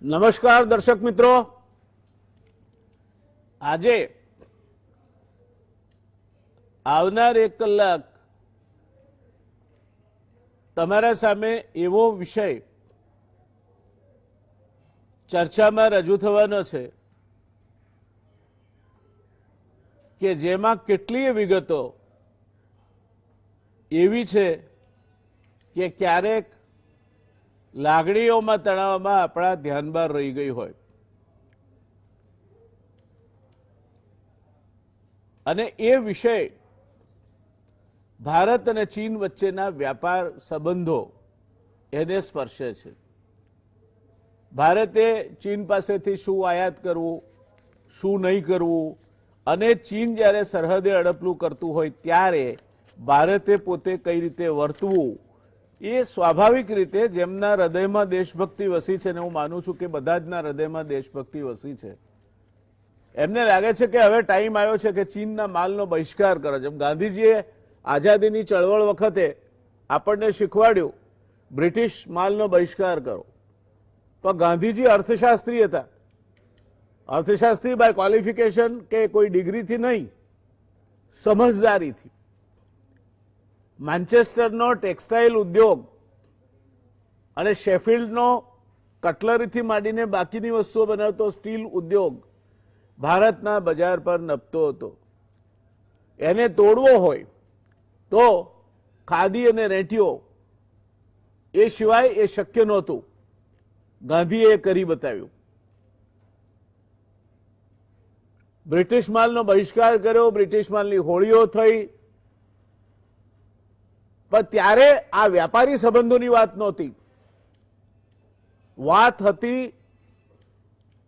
નમસ્કાર દર્શક મિત્રો, આજે આવનાર 1 કલાક તમારા સામે એવો વિષય ચર્ચામાં રજૂ થવાનો છે કે જેમાં કેટલીય વિગતો એવી છે કે ક્યારેક લાગણીઓમાં તણાવમાં આપણા ધ્યાન બહાર રહી ગઈ હોય અને એ વિષય ભારત અને ચીન વચ્ચેના વ્યાપાર સંબંધો એને સ્પર્શે છે। ભારતે ચીન પાસેથી શું આયાત કરવું, શું નહીં કરવું અને ચીન જ્યારે સરહદે અડપલું કરતું હોય ત્યારે ભારતે પોતે કઈ રીતે વર્તવું, એ સ્વાભાવિક રીતે જેમના હૃદયમાં દેશભક્તિ વસી છે, ને હું માનું છું કે બધા જના હૃદયમાં દેશભક્તિ વસી છે, એમને લાગે છે કે હવે ટાઈમ આવ્યો છે કે ચીનના માલનો બહિષ્કાર કરો। જેમ ગાંધીજીએ આઝાદીની ચળવળ વખતે આપણને શીખવાડ્યું બ્રિટિશ માલનો બહિષ્કાર કરો, તો ગાંધીજી અર્થશાસ્ત્રી હતા। અર્થશાસ્ત્રી બાય ક્વોલિફિકેશન કે કોઈ ડિગ્રીથી નહીં, સમજદારીથી। માન્ચેસ્ટરનો ટેક્સટાઇલ ઉદ્યોગ અને શેફિલ્ડનો કટલરીથી માંડીને બાકીની વસ્તુઓ બનાવતો સ્ટીલ ઉદ્યોગ ભારતના બજાર પર નભતો હતો। એને તોડવો હોય તો ખાદી અને રેંટીઓ એ સિવાય એ શક્ય નહોતું। ગાંધીએ કરી બતાવ્યું। બ્રિટિશ માલનો બહિષ્કાર કર્યો, બ્રિટિશ માલની હોળીઓ થઈ, પણ ત્યારે આ વ્યાપારી સંબંધોની વાત નહોતી, વાત હતી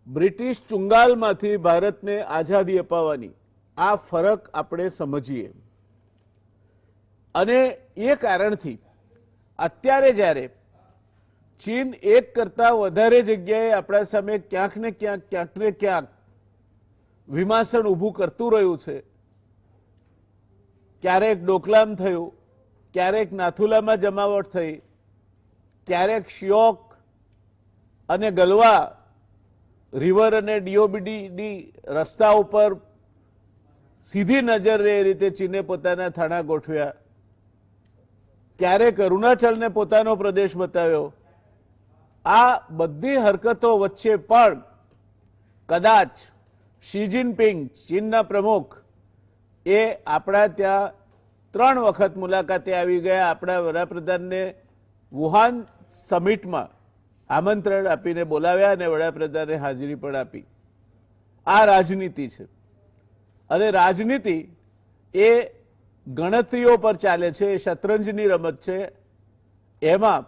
બ્રિટિશ ચુંગાલમાંથી ભારતને આઝાદી અપાવવાની। આ ફરક આપણે સમજીએ। અને એ કારણથી અત્યારે જ્યારે ચીન એક કરતા વધારે જગ્યાએ આપણા સામે ક્યાંક ને ક્યાંક વિમાસણ ઊભું કરતું રહ્યું છે, ક્યારેક ડોકલામ થયું, ક્યારેક નાથુલામાં જમાવટ થઈ, ક્યારેક શિયોક અને ગલવા રિવર અને ડીઓબીડી રસ્તા ઉપર સીધી નજર એ રીતે ચીને પોતાના થાણા ગોઠવ્યા, ક્યારેક અરુણાચલને પોતાનો પ્રદેશ બતાવ્યો। આ બધી હરકતો વચ્ચે પણ કદાચ શી જિનપિંગ ચીનના પ્રમુખ એ આપણા ત્યાં 3 વખત મુલાકાતે આવી ગયા। આપણા વડાપ્રધાનને વુહાન સમિટમાં આમંત્રણ આપીને બોલાવ્યા અને વડાપ્રધાને હાજરી પણ આપી। આ રાજનીતિ છે અને રાજનીતિ એ ગણતરીઓ પર ચાલે છે, એ શતરંજની રમત છે। એમાં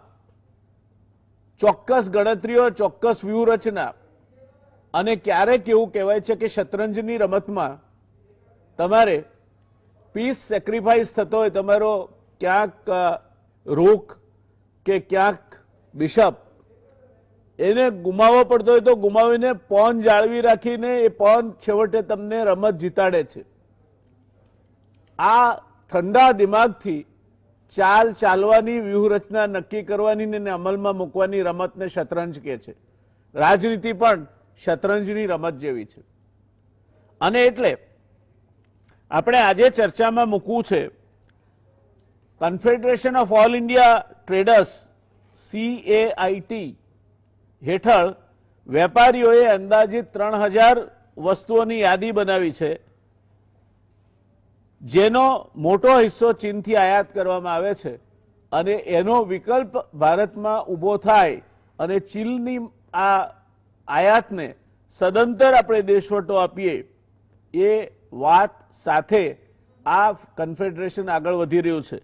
ચોક્કસ ગણતરીઓ, ચોક્કસ વ્યૂહરચના, અને ક્યારેક એવું કહેવાય છે કે શતરંજની રમતમાં તમારે પીસ સેક્રિફાઈસ થતો હોય, તમારો ક્યાંક રૂક કે ક્યાંક બિશપ એને ગુમાવવો પડતો હોય તો ગુમાવીને પોન જાળવી રાખીને એ પોન છેવટે તમને રમત જીતાડે છે। આ ઠંડા દિમાગથી ચાલવાની, વ્યૂહરચના નક્કી કરવાની ને અમલમાં મૂકવાની રમતને શતરંજ કહે છે। રાજનીતિ પણ શતરંજની રમત જેવી છે। અને એટલે આપણે આજે ચર્ચામાં મૂકવું છે confederation of all India traders CAIT હેઠળ વેપારીઓએ અંદાજિત 3000 વસ્તુઓની યાદી બનાવી છે, જેનો મોટો હિસ્સો ચીનથી આયાત કરવામાં આવે છે અને એનો વિકલ્પ ભારતમાં ઊભો થાય અને ચીનની આ આયાતને સદંતર આપણે દેશવટો આપીએ, એ વાત સાથે આ કન્ફેડરેશન આગળ વધી રહ્યું છે।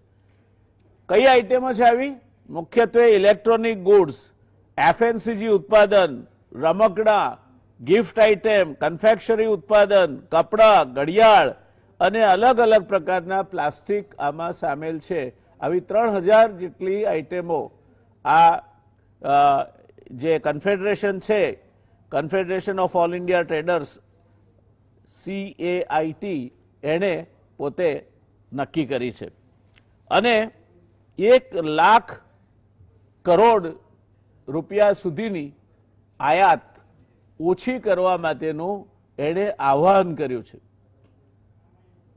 કઈ આઇટમો છે આવી? મુખ્યત્વે ઇલેક્ટ્રોનિક ગુડ્સ, FMCG ઉત્પાદન, રમકડા, ગિફ્ટ આઇટમ, કન્ફેક્શનરી ઉત્પાદન, કપડા, ઘડિયાળ અને અલગ અલગ પ્રકારના પ્લાસ્ટિક આમાં સામેલ છે। આવી 3000 જેટલી આઇટમો આ જે કન્ફેડરેશન છે, confederation of all India traders CAIT, એણે પોતે નક્કી કરી છે। અને 1 લાખ કરોડ રૂપિયા સુધીની આયાત ઓછી કરવા માટેનું એણે આહ્વાન કર્યું છે.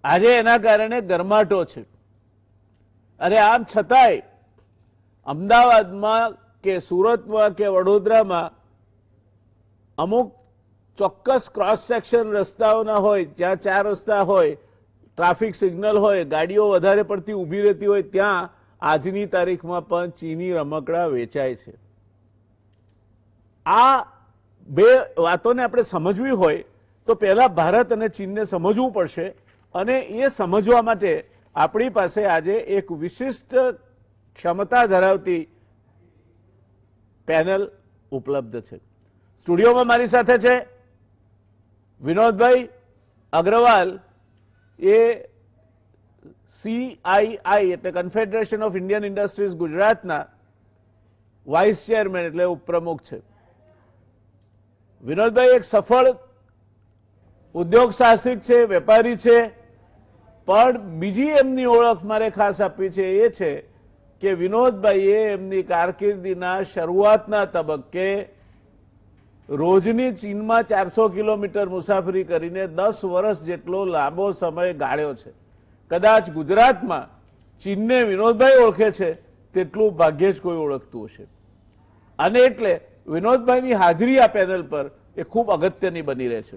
આજે એના કારણે ગરમાટો છે. અને આમ છતાંય અમદાવાદમાં કે સુરતમાં કે વડોદરામાં અમુક ચોક્કસ ક્રોસ સેક્શન રસ્તાઓના હોય, જ્યાં 4 રસ્તા હોય, ટ્રાફિક સિગ્નલ હોય, ગાડીઓ વધારે પડતી ઊભી રહેતી હોય, ત્યાં આજની તારીખમાં પણ ચીની રમકડા વેચાય છે. આ બે વાતોને આપણે સમજવી હોય તો પહેલા ભારત અને ચીનને સમજવું પડશે. અને એ સમજવા માટે આપણી પાસે આજે એક વિશિષ્ટ ક્ષમતા ધરાવતી પેનલ ઉપલબ્ધ છે. સ્ટુડિયોમાં મારી સાથે છે વિનોદભાઈ અગ્રવાલ, એ CII એટલે કન્ફેડરેશન ઓફ ઇન્ડિયન ઇન્ડસ્ટ્રીઝ ગુજરાતના વાઇસ ચેરમેન એટલે ઉપપ્રમુખ છે. વિનોદભાઈ એક સફળ ઉદ્યોગ સાહસિક છે, વેપારી છે, પણ બીજી એમની ઓળખ મારે ખાસ આપવી છે એ છે કે વિનોદભાઈએ એમની કારકિર્દીના શરૂઆતના તબક્કે રોજની ચીનમાં 400 કિલોમીટર મુસાફરી કરીને 10 વર્ષ જેટલો લાંબો સમય ગાળ્યો છે. કદાચ ગુજરાતમાં ચીનને વિનોદભાઈ ઓળખે છે તેટલું ભાગ્યે જ કોઈ ઓળખતું હશે. અને એટલે વિનોદભાઈની હાજરી આ પેનલ પર એ ખૂબ અગત્યની બની રહે છે.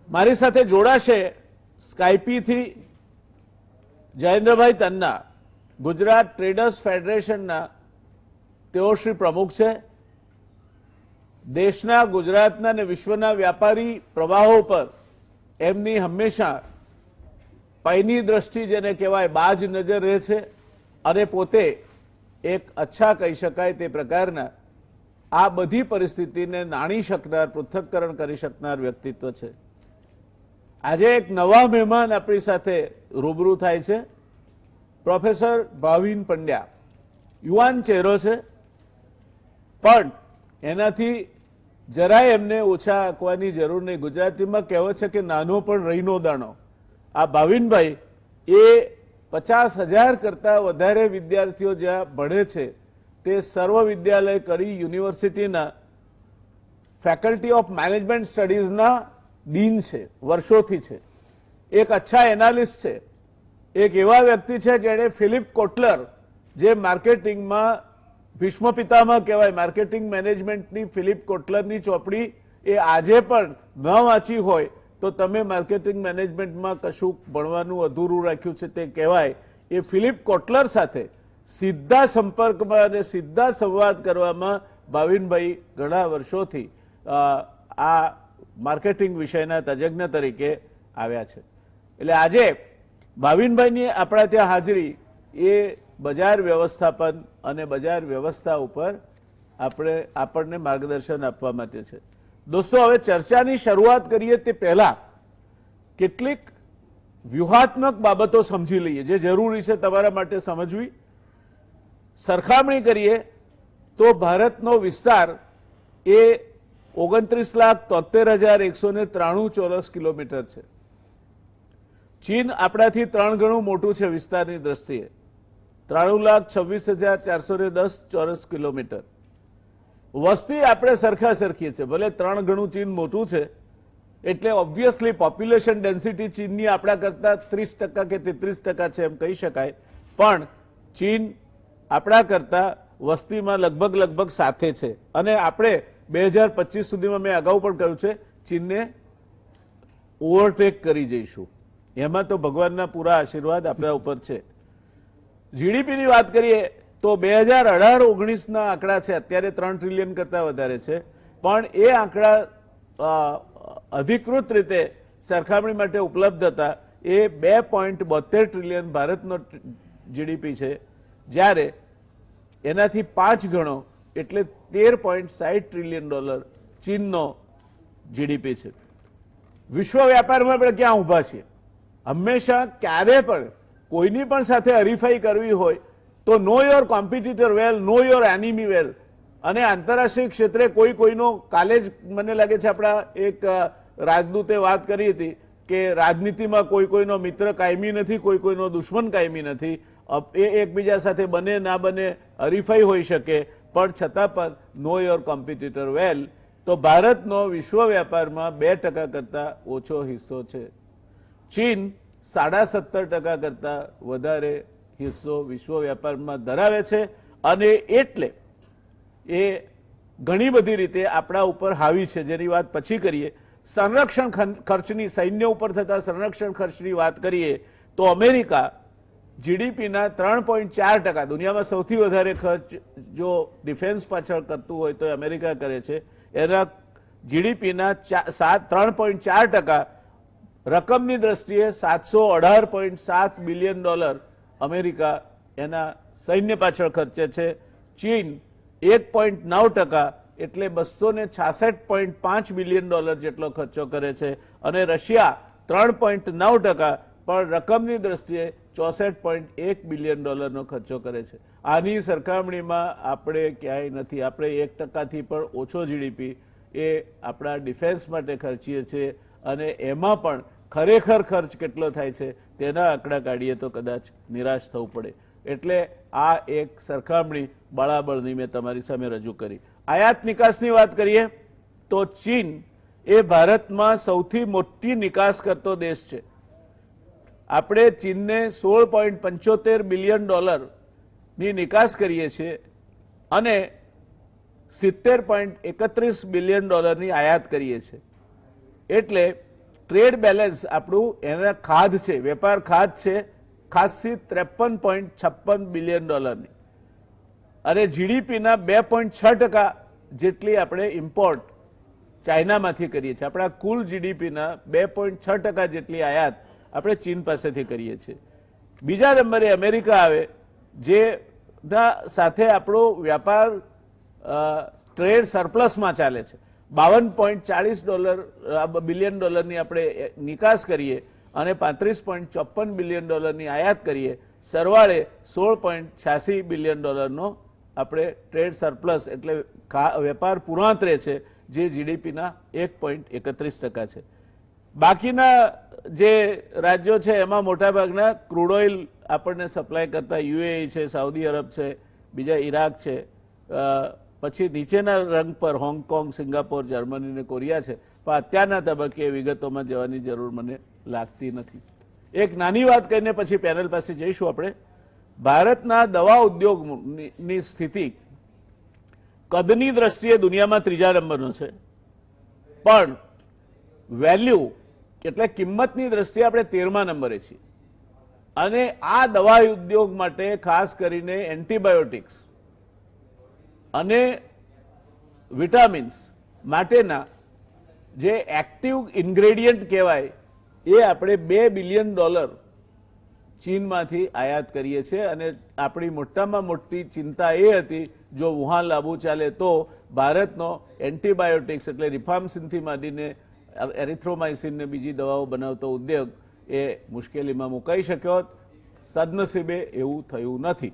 મારી સાથે જોડાશે સ્કાયપીથી જયેન્દ્રભાઈ તન્ના, ગુજરાત ટ્રેડર્સ ફેડરેશનના તેઓ શ્રી પ્રમુખ છે. દેશના, ગુજરાતના અને વિશ્વના વ્યાપારી પ્રવાહો પર એમની હંમેશા પૈની દ્રષ્ટિ જેને કહેવાય બાજ નજર રહે છે. અને પોતે એક અચ્છા કહી શકાય તે પ્રકારના આ બધી પરિસ્થિતિને નાણી શકનાર, પૃથ્થકરણ કરી શકનાર વ્યક્તિત્વ છે. આજે એક નવા મહેમાન આપણી સાથે રૂબરૂ થાય છે, પ્રોફેસર ભાવિન પંડ્યા. યુવાન ચહેરો છે, પણ એનાથી જરાય એમને ઓછા આંકવાની જરૂર નહીં. ગુજરાતીમાં કહેવત છે કે નાનો પણ રહીનો દાણો. આ ભાવિનભાઈ એ 50,000 કરતાં વધારે વિદ્યાર્થીઓ જ્યાં ભણે છે તે સર્વ વિદ્યાલય કરી યુનિવર્સિટીના ફેકલ્ટી ઓફ મેનેજમેન્ટ સ્ટડીઝના ડીન છે, વર્ષોથી છે. એક અચ્છા એનાલિસ્ટ છે. એક એવા વ્યક્તિ છે જેણે ફિલિપ કોટલર, જે માર્કેટિંગમાં ભીષ્મ પિતામહ કહેવાય, માર્કેટિંગ મેનેજમેન્ટની ફિલિપ કોટલરની ચોપડી એ આજે પણ ન વાંચી હોય તો તમે માર્કેટિંગ મેનેજમેન્ટમાં કશું ભણવાનું અધૂરું રાખ્યું છે તે કહેવાય. એ ફિલિપ કોટલર સાથે સીધા સંપર્કમાં અને સીધા સંવાદ કરવામાં ભાવિનભાઈ ઘણા વર્ષોથી આ માર્કેટિંગ વિષયના તજજ્ઞ તરીકે આવ્યા છે. એટલે આજે ભાવિનભાઈની આપણા ત્યાં હાજરી એ બજાર વ્યવસ્થાપન અને બજાર વ્યવસ્થા ઉપર આપણને માર્ગદર્શન આપવા માટે છે. દોસ્તો, હવે ચર્ચાની શરૂઆત કરીએ તે પહેલા કેટલીક વ્યૂહાત્મક બાબતો સમજી લઈએ જે જરૂરી છે તમારા માટે સમજવી. સરખામણી કરીએ તો ભારતનો વિસ્તાર એ 29,73,193 ચોરસ કિલોમીટર છે. ચીન આપણાથી 3 ગણું મોટું છે વિસ્તારની દ્રષ્ટિએ, 93,26,410 ચોરસ કિલોમીટર. વસ્તી આપણે સરખા સરખીએ છે, ભલે 3 ગણું ચીન મોટું છે એટલે ઓબ્વિયસલી પોપ્યુલેશન ડેન્સિટી ચીનની આપણા કરતાં 30% કે 33% છે એમ કહી શકાય. પણ ચીન આપણા કરતાં વસ્તીમાં લગભગ સાથે છે. અને આપણે 2025 સુધીમાં, મેં અગાઉ પણ કહ્યું છે, ચીનને ઓવરટેક કરી જઈશું. એમાં તો ભગવાનના પૂરા આશીર્વાદ આપણા ઉપર છે. જીડીપીની વાત કરીએ તો 2018-19ના આંકડા છે, અત્યારે 3 ટ્રિલિયન કરતાં વધારે છે. પણ એ આંકડા અધિકૃત રીતે સરખામણી માટે ઉપલબ્ધ હતા. એ 2.72 ટ્રિલિયન ભારતનો જીડીપી છે, જ્યારે એનાથી 5 ગણો એટલે $13.60 ટ્રિલિયન ચીનનો જીડીપી છે. વિશ્વ વ્યાપારમાં આપણે ક્યાં ઊભા છીએ? હંમેશા ક્યારે પણ કોઈની પણ સાથે હરીફાઈ કરવી હોય તો know your competitor well, know your enemy well. અને આંતરરાષ્ટ્રીય ક્ષેત્રે કોઈનો, કાલે જ મને લાગે છે આપણા એક રાજદૂતે વાત કરી હતી કે રાજનીતિમાં કોઈનો મિત્ર કાયમી નથી, કોઈનો દુશ્મન કાયમી નથી. એ એકબીજા સાથે બને ના બને હરીફાઈ હોઈ શકે, પણ છતાં પણ નો યોર કોમ્પિટિટર વેલ, તો ભારતનો વિશ્વ વ્યાપારમાં 2% કરતાં ઓછો હિસ્સો છે. ચીન 17.5% કરતાં વધારે હિસ્સો વિશ્વ વ્યાપારમાં ધરાવે છે અને એટલે એ ઘણી બધી રીતે આપણા ઉપર હાવી છે, જેની વાત પછી કરીએ. સંરક્ષણ ખર્ચની, સૈન્ય ઉપર થતા સંરક્ષણ ખર્ચની વાત કરીએ તો અમેરિકા જીડીપીના 3.4%, દુનિયામાં સૌથી વધારે ખર્ચ જો ડિફેન્સ પાછળ કરતું હોય તો અમેરિકા કરે છે. એના જીડીપીના 3.4%, રકમની દ્રષ્ટિએ $718.7 બિલિયન અમેરિકા એના સૈન્ય પાછળ ખર્ચે છે. ચીન 1.9%, એટલે $266.5 બિલિયન જેટલો ખર્ચો કરે છે અને રશિયા 3.9%, પણ રકમની દ્રષ્ટિએ $64.1 બિલિયન ખર્ચો કરે છે. આની સરખામણીમાં આપણે ક્યાંય નથી. આપણે 1%થી પણ ઓછો જીડીપી એ આપણા ડિફેન્સ માટે ખર્ચીએ છીએ અને એમાં પણ ખરેખર ખર્ચ કેટલો થાય છે તેના આંકડા કાઢીએ તો કદાચ નિરાશ થવું પડે. એટલે આ એક સરખામણી બળાબળની મેં તમારી સામે રજૂ કરી. આયાત નિકાસની વાત કરીએ તો ચીન એ ભારતમાં સૌથી મોટી નિકાસ કરતો દેશ છે. આપણે ચીનને $16.75 બિલિયન ની નિકાસ કરીએ છીએ અને $70.31 બિલિયન ની આયાત કરીએ છીએ. એટલે ટ્રેડ બેલેન્સ આપણું એના ખાધ છે, વેપાર ખાધ છે ખાસી $53.56 બિલિયન ની અને જીડીપીના 2.6% જેટલી આપણે ઇમ્પોર્ટ ચાઇનામાંથી કરીએ છીએ. આપણા કુલ જીડીપીના 2.6% જેટલી આયાત આપણે ચીન પાસેથી કરીએ છીએ. બીજા નંબરે અમેરિકા આવે, જેના સાથે આપણો વ્યાપાર ટ્રેડ સરપ્લસમાં ચાલે છે. $52.40 બિલિયન ની આપણે નિકાસ કરીએ અને $35.54 બિલિયન ની આયાત કરીએ. સરવાળે $16.86 બિલિયન નો આપણે ટ્રેડ સરપ્લસ એટલે વેપાર પૂર્ણાંતરે છે, જે જીડીપીના 1.31% છે. બાકીના જે રાજ્યો છે એમાં મોટાભાગના ક્રૂડ ઓઇલ આપણને સપ્લાય કરતા યુએઈ છે, સાઉદી અરબ છે, બીજા ઈરાક છે, પછી નીચેના રંગ પર હોંગકોંગ, સિંગાપોર, જર્મની અને કોરિયા છે. પણ અત્યારના તબક્કે વિગતોમાં જવાની જરૂર મને લાગતી નથી. એક નાની વાત કહીને પછી પેનલ પાસે જઈશું આપણે. ભારતના દવા ઉદ્યોગની સ્થિતિ કદની દ્રષ્ટિએ દુનિયામાં 3જા નંબરનો છે, પણ વેલ્યુ એટલે કિંમતની દ્રષ્ટિએ આપણે 13મા નંબરે છીએ. અને આ દવા ઉદ્યોગ માટે ખાસ કરીને એન્ટીબાયોટિક્સ અને વિટામિન્સ માટેના જે એક્ટિવ ઇન્ગ્રેડિયન્ટ કહેવાય એ આપણે $2 બિલિયન ચીનમાંથી આયાત કરીએ છીએ. અને આપણી મોટામાં મોટી ચિંતા એ હતી, જો વુહાન લાંબુ ચાલે તો ભારતનો એન્ટીબાયોટિક્સ એટલે રિફામ્સિનથી માંડીને એરિથ્રોમાઇસિન ને બીજી દવાઓ બનાવતો ઉદ્યોગ એ મુશ્કેલીમાં મુકાઈ શક્યો. સદનસીબે એવું થયું નથી.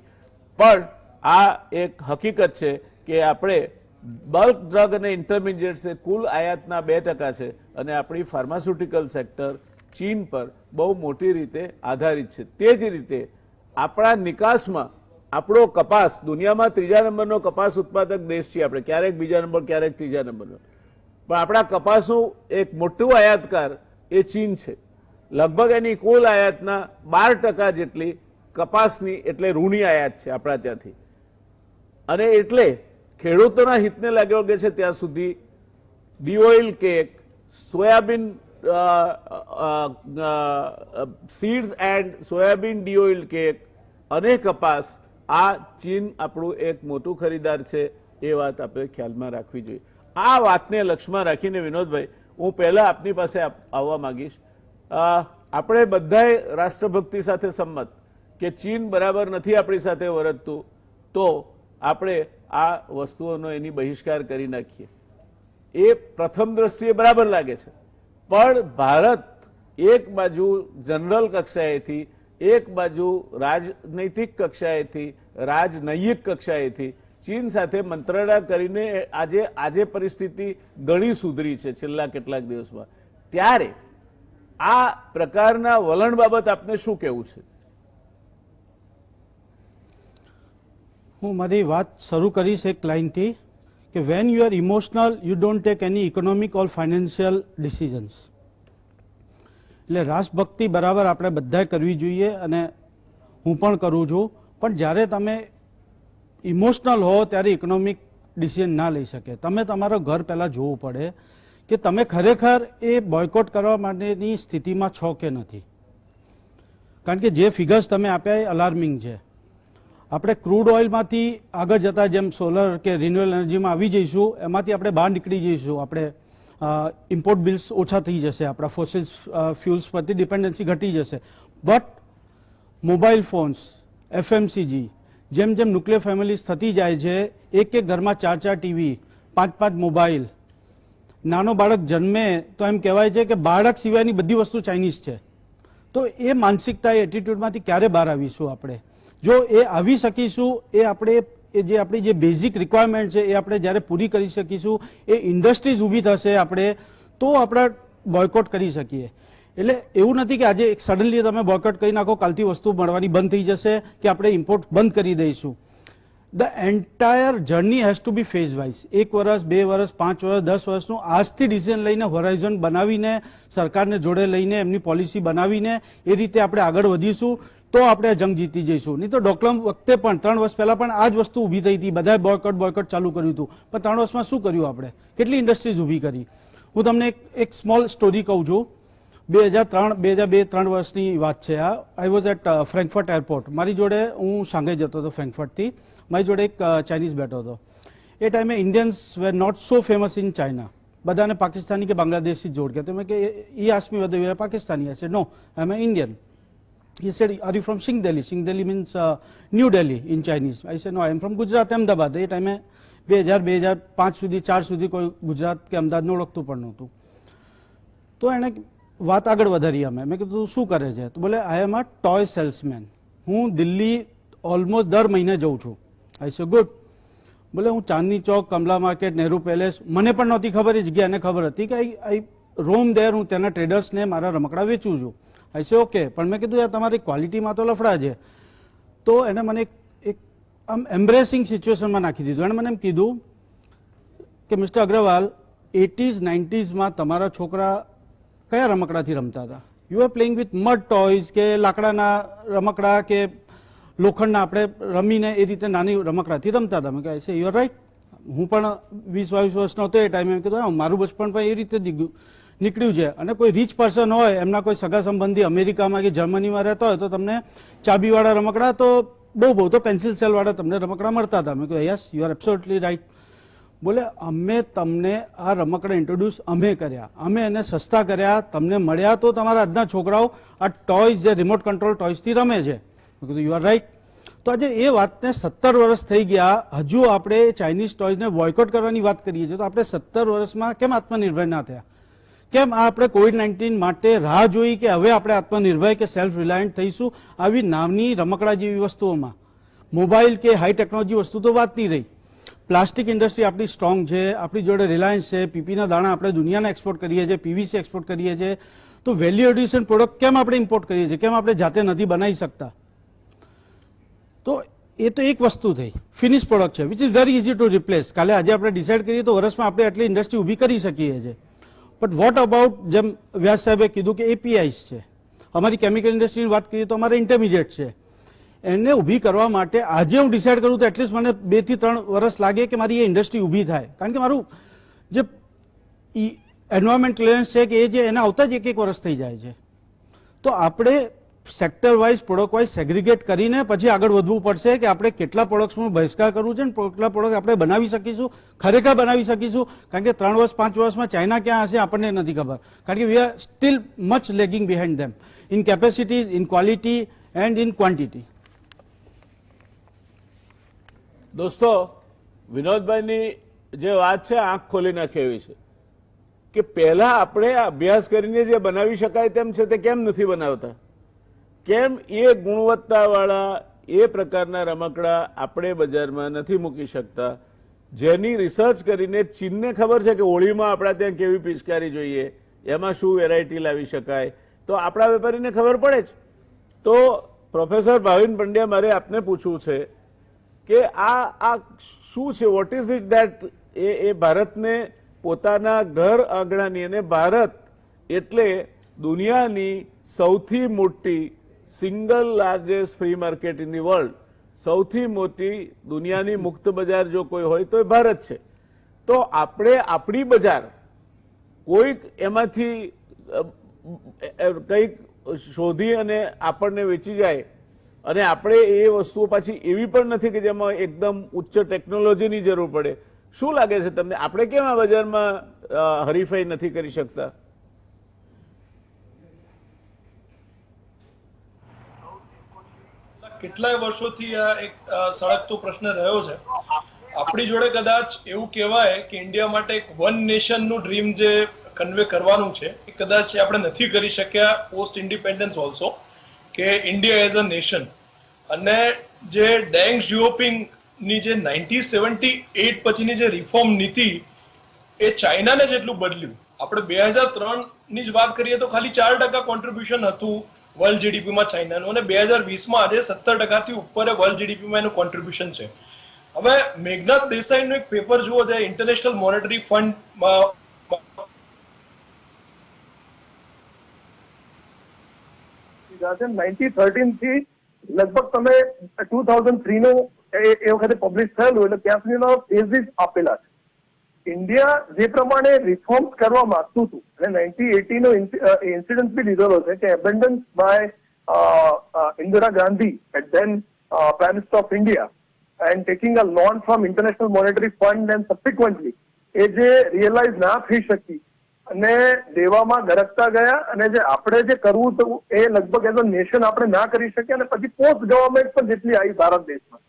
પણ આ એક હકીકત છે કે આપણે બલ્ક ડ્રગ અને ઇન્ટરમીડિયેટ્સ કુલ આયાતના 2% છે અને આપણી ફાર્માસ્યુટિકલ સેક્ટર ચીન પર બહુ મોટી રીતે આધારિત છે. તે જ રીતે આપણા નિકાસમાં આપણો કપાસ, દુનિયામાં 3જા નંબરનો કપાસ ઉત્પાદક દેશ છીએ આપણે, ક્યારેક બીજા નંબર, ક્યારેક 3જા નંબરનો. પણ આપણા કપાસનું એક મોટું આયાતકાર એ ચીન છે. લગભગ એની કુલ આયાતના 12% જેટલી કપાસની એટલે ઋણી આયાત છે આપણા ત્યાંથી. અને એટલે ખેડૂતોના હિતને લાગ્યો કે છે ત્યાં સુધી deoil cake, soybean seeds and soybean deoil cake અને કપાસ, આ ચીન આપણું એક મોટું ખરીદાર છે. એ વાત આપણે ખ્યાલમાં રાખવી જોઈએ. આ વાતને લક્ષ્યમાં રાખીને વિનોદભાઈ, હું પહેલા આપની પાસે આવવા માંગીશ. આપણે બધાએ રાષ્ટ્રભક્તિ સાથે સંમત કે ચીન બરાબર નથી આપણી સાથે વર્તતું, તો આપણે આ વસ્તુઓનો એની બહિષ્કાર કરી નાખીએ. એ પ્રથમ દ્રષ્ટિએ બરાબર લાગે છે, પણ ભારત એક બાજુ જનરલ કક્ષાએથી, એક બાજુ રાજનૈતિક કક્ષાએથી, રાજનૈતિક કક્ષાએથી ચીન સાથે મંત્રણા કરીને આજે પરિસ્થિતિ ઘણી સુધરી છે છેલ્લા કેટલાક દિવસમાં. ત્યારે આ પ્રકારના વલણ બાબત આપને શું કહેવું છે? હું મારી વાત શરૂ કરીશ એક લાઇનથી કે when you are emotional you don't take any economic or financial decisions. એટલે રાષ્ટ્રભક્તિ બરાબર આપણે બધાએ કરવી જોઈએ અને હું પણ કરું છું, પણ જ્યારે તમે ઇમોશનલ હો ત્યારે ઇકોનોમિક ડિસિઝન ના લઈ શકે. તમે તમારું ઘર પહેલાં જોવું પડે કે તમે ખરેખર એ બોયકોટ કરવા માટેની સ્થિતિમાં છો કે નથી. કારણ કે જે ફિગર્સ તમે આપ્યા એ અલાર્મિંગ છે. આપણે ક્રૂડ ઓઇલમાંથી આગળ જતાં જેમ સોલર કે રિન્યુએબલ એનર્જીમાં આવી જઈશું, એમાંથી આપણે બહાર નીકળી જઈશું. આપણે ઇમ્પોર્ટ બિલ્સ ઓછા થઈ જશે, આપણા ફોસિલ ફ્યુલ્સ પરથી ડિપેન્ડન્સી ઘટી જશે. બટ મોબાઈલ ફોન્સ, એફએમસીજી, જેમ જેમ ન્યુક્લિયર ફેમિલીઝ થતી જાય છે, એક એક ઘરમાં 4-4 ટીવી, 5-5 મોબાઈલ, નાનો બાળક જન્મે તો એમ કહેવાય છે કે બાળક સિવાયની બધી વસ્તુ ચાઇનીઝ છે. તો એ માનસિકતા, એ એટીટ્યુડમાંથી ક્યારે બહાર આવીશું આપણે? જો એ આવી શકીશું, એ આપણે એ જે આપણી જે બેઝિક રિક્વાયરમેન્ટ છે એ આપણે જ્યારે પૂરી કરી શકીશું, એ ઇન્ડસ્ટ્રીઝ ઊભી થશે આપણે, તો આપણે બોયકોટ કરી શકીએ. એટલે એવું નથી કે આજે સડનલી તમે બોયકોટ કરી નાખો, કાલથી વસ્તુ મળવાની બંધ થઈ જશે કે આપણે ઇમ્પોર્ટ બંધ કરી દઈશું. The entire journey has to be phase wise. 1 વર્ષ, 2 વર્ષ, 5 વર્ષ, 10 વર્ષનું આજથી ડિસિઝન લઈને, હોરાઇઝન બનાવીને, સરકારને જોડે લઈને, એમની પોલિસી બનાવીને એ રીતે આપણે આગળ વધીશું તો આપણે જંગ જીતી જઈશું. નહીં તો ડોકલામ વખતે પણ 3 વર્ષ પહેલાં પણ આ જ વસ્તુ ઊભી થઈ હતી. બધાએ બોયકોટ ચાલુ કર્યું હતું, પણ 3 વર્ષમાં શું કર્યું આપણે? કેટલી ઇન્ડસ્ટ્રીઝ ઊભી કરી? હું તમને એક સ્મોલ સ્ટોરી કહું છું. 2002-3 વર્ષની વાત છે આ. I was at Frankfurt airport. મારી જોડે, હું શાંઘાઈ જતો હતો ફ્રેન્કફર્ટથી, મારી જોડે એક ચાઇનીઝ બેઠો હતો. એ ટાઈમે Indians were not so famous in China. બધાને પાકિસ્તાની કે બાંગ્લાદેશી જોડ કે તમે કે he asked me whether you are Pakistani. I said no, I am Indian. He said, are you from Singh Delhi? Singh Delhi means New Delhi in Chinese. I said, no, I am from Gujarat, Ahmedabad. એ ટાઈમે 2005 સુધી 4 સુધી કોઈ ગુજરાત કે અમદાવાદને ઓળખતું પણ નહોતું. તો એણે વાત આગળ વધારી. મેં કીધું શું કરે છે? તો બોલે, આઈ એમ અ ટોય સેલ્સમેન. હું દિલ્હી ઓલમોસ્ટ દર મહિને જઉં છું. આઈ સે ગુડ. બોલે, હું ચાંદની ચોક, કમલા માર્કેટ, નહેરુ પેલેસ, મને પણ નહોતી ખબર, એ જગ્યા એને ખબર હતી કે આઈ રોમ દેર, હું ત્યાંના ટ્રેડર્સને મારા રમકડા વેચું છું. આઈ સે ઓકે. પણ મેં કીધું યાર તમારી ક્વોલિટીમાં તો લફડા છે. તો એને મને એક આમ એમ્બ્રેસિંગ સિચ્યુએશનમાં નાખી દીધું. એણે મને એમ કીધું કે મિસ્ટર અગ્રવાલ, 80s 90sમાં તમારા છોકરા કયા રમકડાથી રમતા હતા? You are playing with mud toys કે લાકડાના રમકડા કે લોખંડના આપણે રમીને એ રીતે નાની રમકડાથી રમતા હતા. મેં કહે છે યુ આર રાઈટ. હું પણ 20-22 વર્ષનો હતો એ ટાઈમે. એમ કીધું હા, મારું બચપણ પણ એ રીતે નીકળ્યું છે. અને કોઈ રીચ પર્સન હોય, એમના કોઈ સગા સંબંધી અમેરિકામાં કે જર્મનીમાં રહેતા હોય તો તમને ચાબીવાળા રમકડા, તો બહુ તો પેન્સિલ સેલવાળા તમને રમકડા મળતા હતા. મેં કહ્યું yes, you are absolutely right. બોલે, અમે તમને આ રમકડા ઇન્ટ્રોડ્યુસ અમે કર્યા, અમે એને સસ્તા કર્યા, તમને મળ્યા તો તમારા આજના છોકરાઓ આ ટોયઝ જે રિમોટ કંટ્રોલ ટોયઝથી રમે છે. મેં કીધું યુ આર રાઈટ. તો આજે એ વાતને 17 વર્ષ થઈ ગયા, હજુ આપણે ચાઇનીઝ ટોયઝને બોયકોટ કરવાની વાત કરીએ છીએ. તો આપણે 17 વર્ષમાં કેમ આત્મનિર્ભર ના થયા? કેમ આપણે કોવિડ-19 માટે રાહ જોઈ કે હવે આપણે આત્મનિર્ભર કે સેલ્ફ રિલાયન્ટ થઈશું આવી નાની રમકડા જેવી વસ્તુઓમાં? મોબાઈલ કે હાઈ ટેકનોલોજી વસ્તુ તો વાત નહીં રહી. પ્લાસ્ટિક ઇન્ડસ્ટ્રી આપણી સ્ટ્રોંગ છે, આપણી જોડે રિલાયન્સ છે, પીપીના દાણા આપણે દુનિયાને એક્સપોર્ટ કરીએ છીએ, પીવીસી એક્સપોર્ટ કરીએ છીએ. તો વેલ્યુ એડિશન પ્રોડક્ટ કેમ આપણે ઇમ્પોર્ટ કરીએ છીએ? કેમ આપણે જાતે નથી બનાવી શકતા? તો એ તો એક વસ્તુ થઈ, ફિનિશ પ્રોડક્ટ છે, which is very easy to replace. કાલે આજે આપણે ડિસાઇડ કરીએ તો વર્ષમાં આપણે આટલી ઇન્ડસ્ટ્રી ઊભી કરી શકીએ છીએ. બટ વોટ અબાઉટ, જેમ વ્યાસ સાહેબે કીધું કે એપીઆઈસ છે, અમારી કેમિકલ ઇન્ડસ્ટ્રીની વાત કરીએ તો અમારે ઇન્ટરમીડિયેટ છે. એને ઊભી કરવા માટે આજે હું ડિસાઇડ કરું તો એટલીસ્ટ મને 2 થી 3 વર્ષ લાગે કે મારી એ ઇન્ડસ્ટ્રી ઊભી થાય. કારણ કે મારું જે એન્વાયરમેન્ટ ક્લિયરન્સ છે કે એ જે એને આવતા જ 1-1 વર્ષ થઈ જાય છે. તો આપણે સેક્ટર વાઇઝ, પ્રોડક્ટ વાઇઝ સેગ્રીગેટ કરીને પછી આગળ વધવું પડશે કે આપણે કેટલા પ્રોડક્ટ્સનો બહિષ્કાર કરવું છે અને કેટલા પ્રોડક્ટ આપણે બનાવી શકીશું, ખરેખર બનાવી શકીશું. કારણ કે 3 વર્ષ 5 વર્ષમાં ચાઇના ક્યાં હશે આપણને નથી ખબર. કારણ કે we are still much lagging behind them in capacity, in quality and in quantity. દોસ્તો, વિનોદભાઈની જે વાત છે આંખ ખોલી નાખે એવી છે કે પહેલા આપણે અભ્યાસ કરીને જે બનાવી શકાય તેમ છે તે કેમ નથી બનાવતા? કેમ એ ગુણવત્તાવાળા એ પ્રકારના રમકડા આપણે બજારમાં નથી મૂકી શકતા? જેની રિસર્ચ કરીને ચીનને ખબર છે કે હોળીમાં આપણા ત્યાં કેવી પિચકારી જોઈએ, એમાં શું વેરાયટી લાવી શકાય, તો આપણા વેપારીને ખબર પડે જ. તો પ્રોફેસર ભાવિન પંડ્યા, મારે આપને પૂછવું છે કે આ શું છે, વોટ ઇઝ ઇટ ધેટ એ ભારતને પોતાના ઘર આંગણાની, અને ભારત એટલે દુનિયાની સૌથી મોટી single largest free market in the world, સૌથી મોટી દુનિયાની મુક્ત બજાર જો કોઈ હોય તો એ ભારત છે. તો આપણે આપણી બજાર કોઈક એમાંથી કંઈક શોધી અને આપણને વેચી જાય, અને આપણે એ વસ્તુઓ પાછી એવી પણ નથી કે જેમાં એકદમ ઉચ્ચ ટેકનોલોજીની જરૂર પડે. શું લાગે છે તમને, આપણે કેમ આ બજારમાં હરીફાઈ નથી કરી શકતા? કેટલાય વર્ષોથી આ એક સળગતો પ્રશ્ન રહ્યો છે. આપણી જોડે કદાચ એવું કહેવાય કે ઇન્ડિયા માટે એક વન નેશન નું ડ્રીમ જે કન્વે કરવાનું છે એ કદાચ આપણે નથી કરી શક્યા પોસ્ટ ઇન્ડિપેન્ડન્સ ઓલ્સો, કે ઇન્ડિયા એઝ અ નેશન. અને જે ડેંગ જીઓપિંગ ની જે 1978 પછીની જે રિફોર્મ નીતિ એ ચાઇનાને જેટલું બદલ્યું. આપણે 2003 ની જ વાત કરીએ તો ખાલી 4% કોન્ટ્રીબ્યુશન હતું વર્લ્ડ જીડીપીમાં ચાઇનાનું, અને 2020માં આજે 17% થી ઉપર વર્લ્ડ જીડીપીમાં એનું કોન્ટ્રીબ્યુશન છે. હવે મેઘનાથ દેસાઈનું એક પેપર જુઓ છે ઇન્ટરનેશનલ મોનેટરી ફંડ 1913 થી લગભગ તમે 2003 નું એ વખતે પબ્લિશ થયેલું, એટલે ત્યાં સુધીનો ફેઝિસ આપેલા છે. ઇન્ડિયા જે પ્રમાણે રિફોર્મ્સ કરવા માંગતું હતું, અને 1980 નો ઇન્સિડન્ટ બી લીધેલો છે કે abundance by Indira Gandhi at then prime minister of India and taking a loan from International Monetary Fund and subsequently એ જે રિયલાઇઝ ના થઈ શકી અને દેવામાં ગરકતા ગયા, અને જે આપણે જે કરવું હતું એ લગભગ એઝ અ નેશન આપણે ના કરી શક્યા, અને પછી પોસ્ટ ગવર્મેન્ટ પણ જેટલી આવી ભારત દેશમાં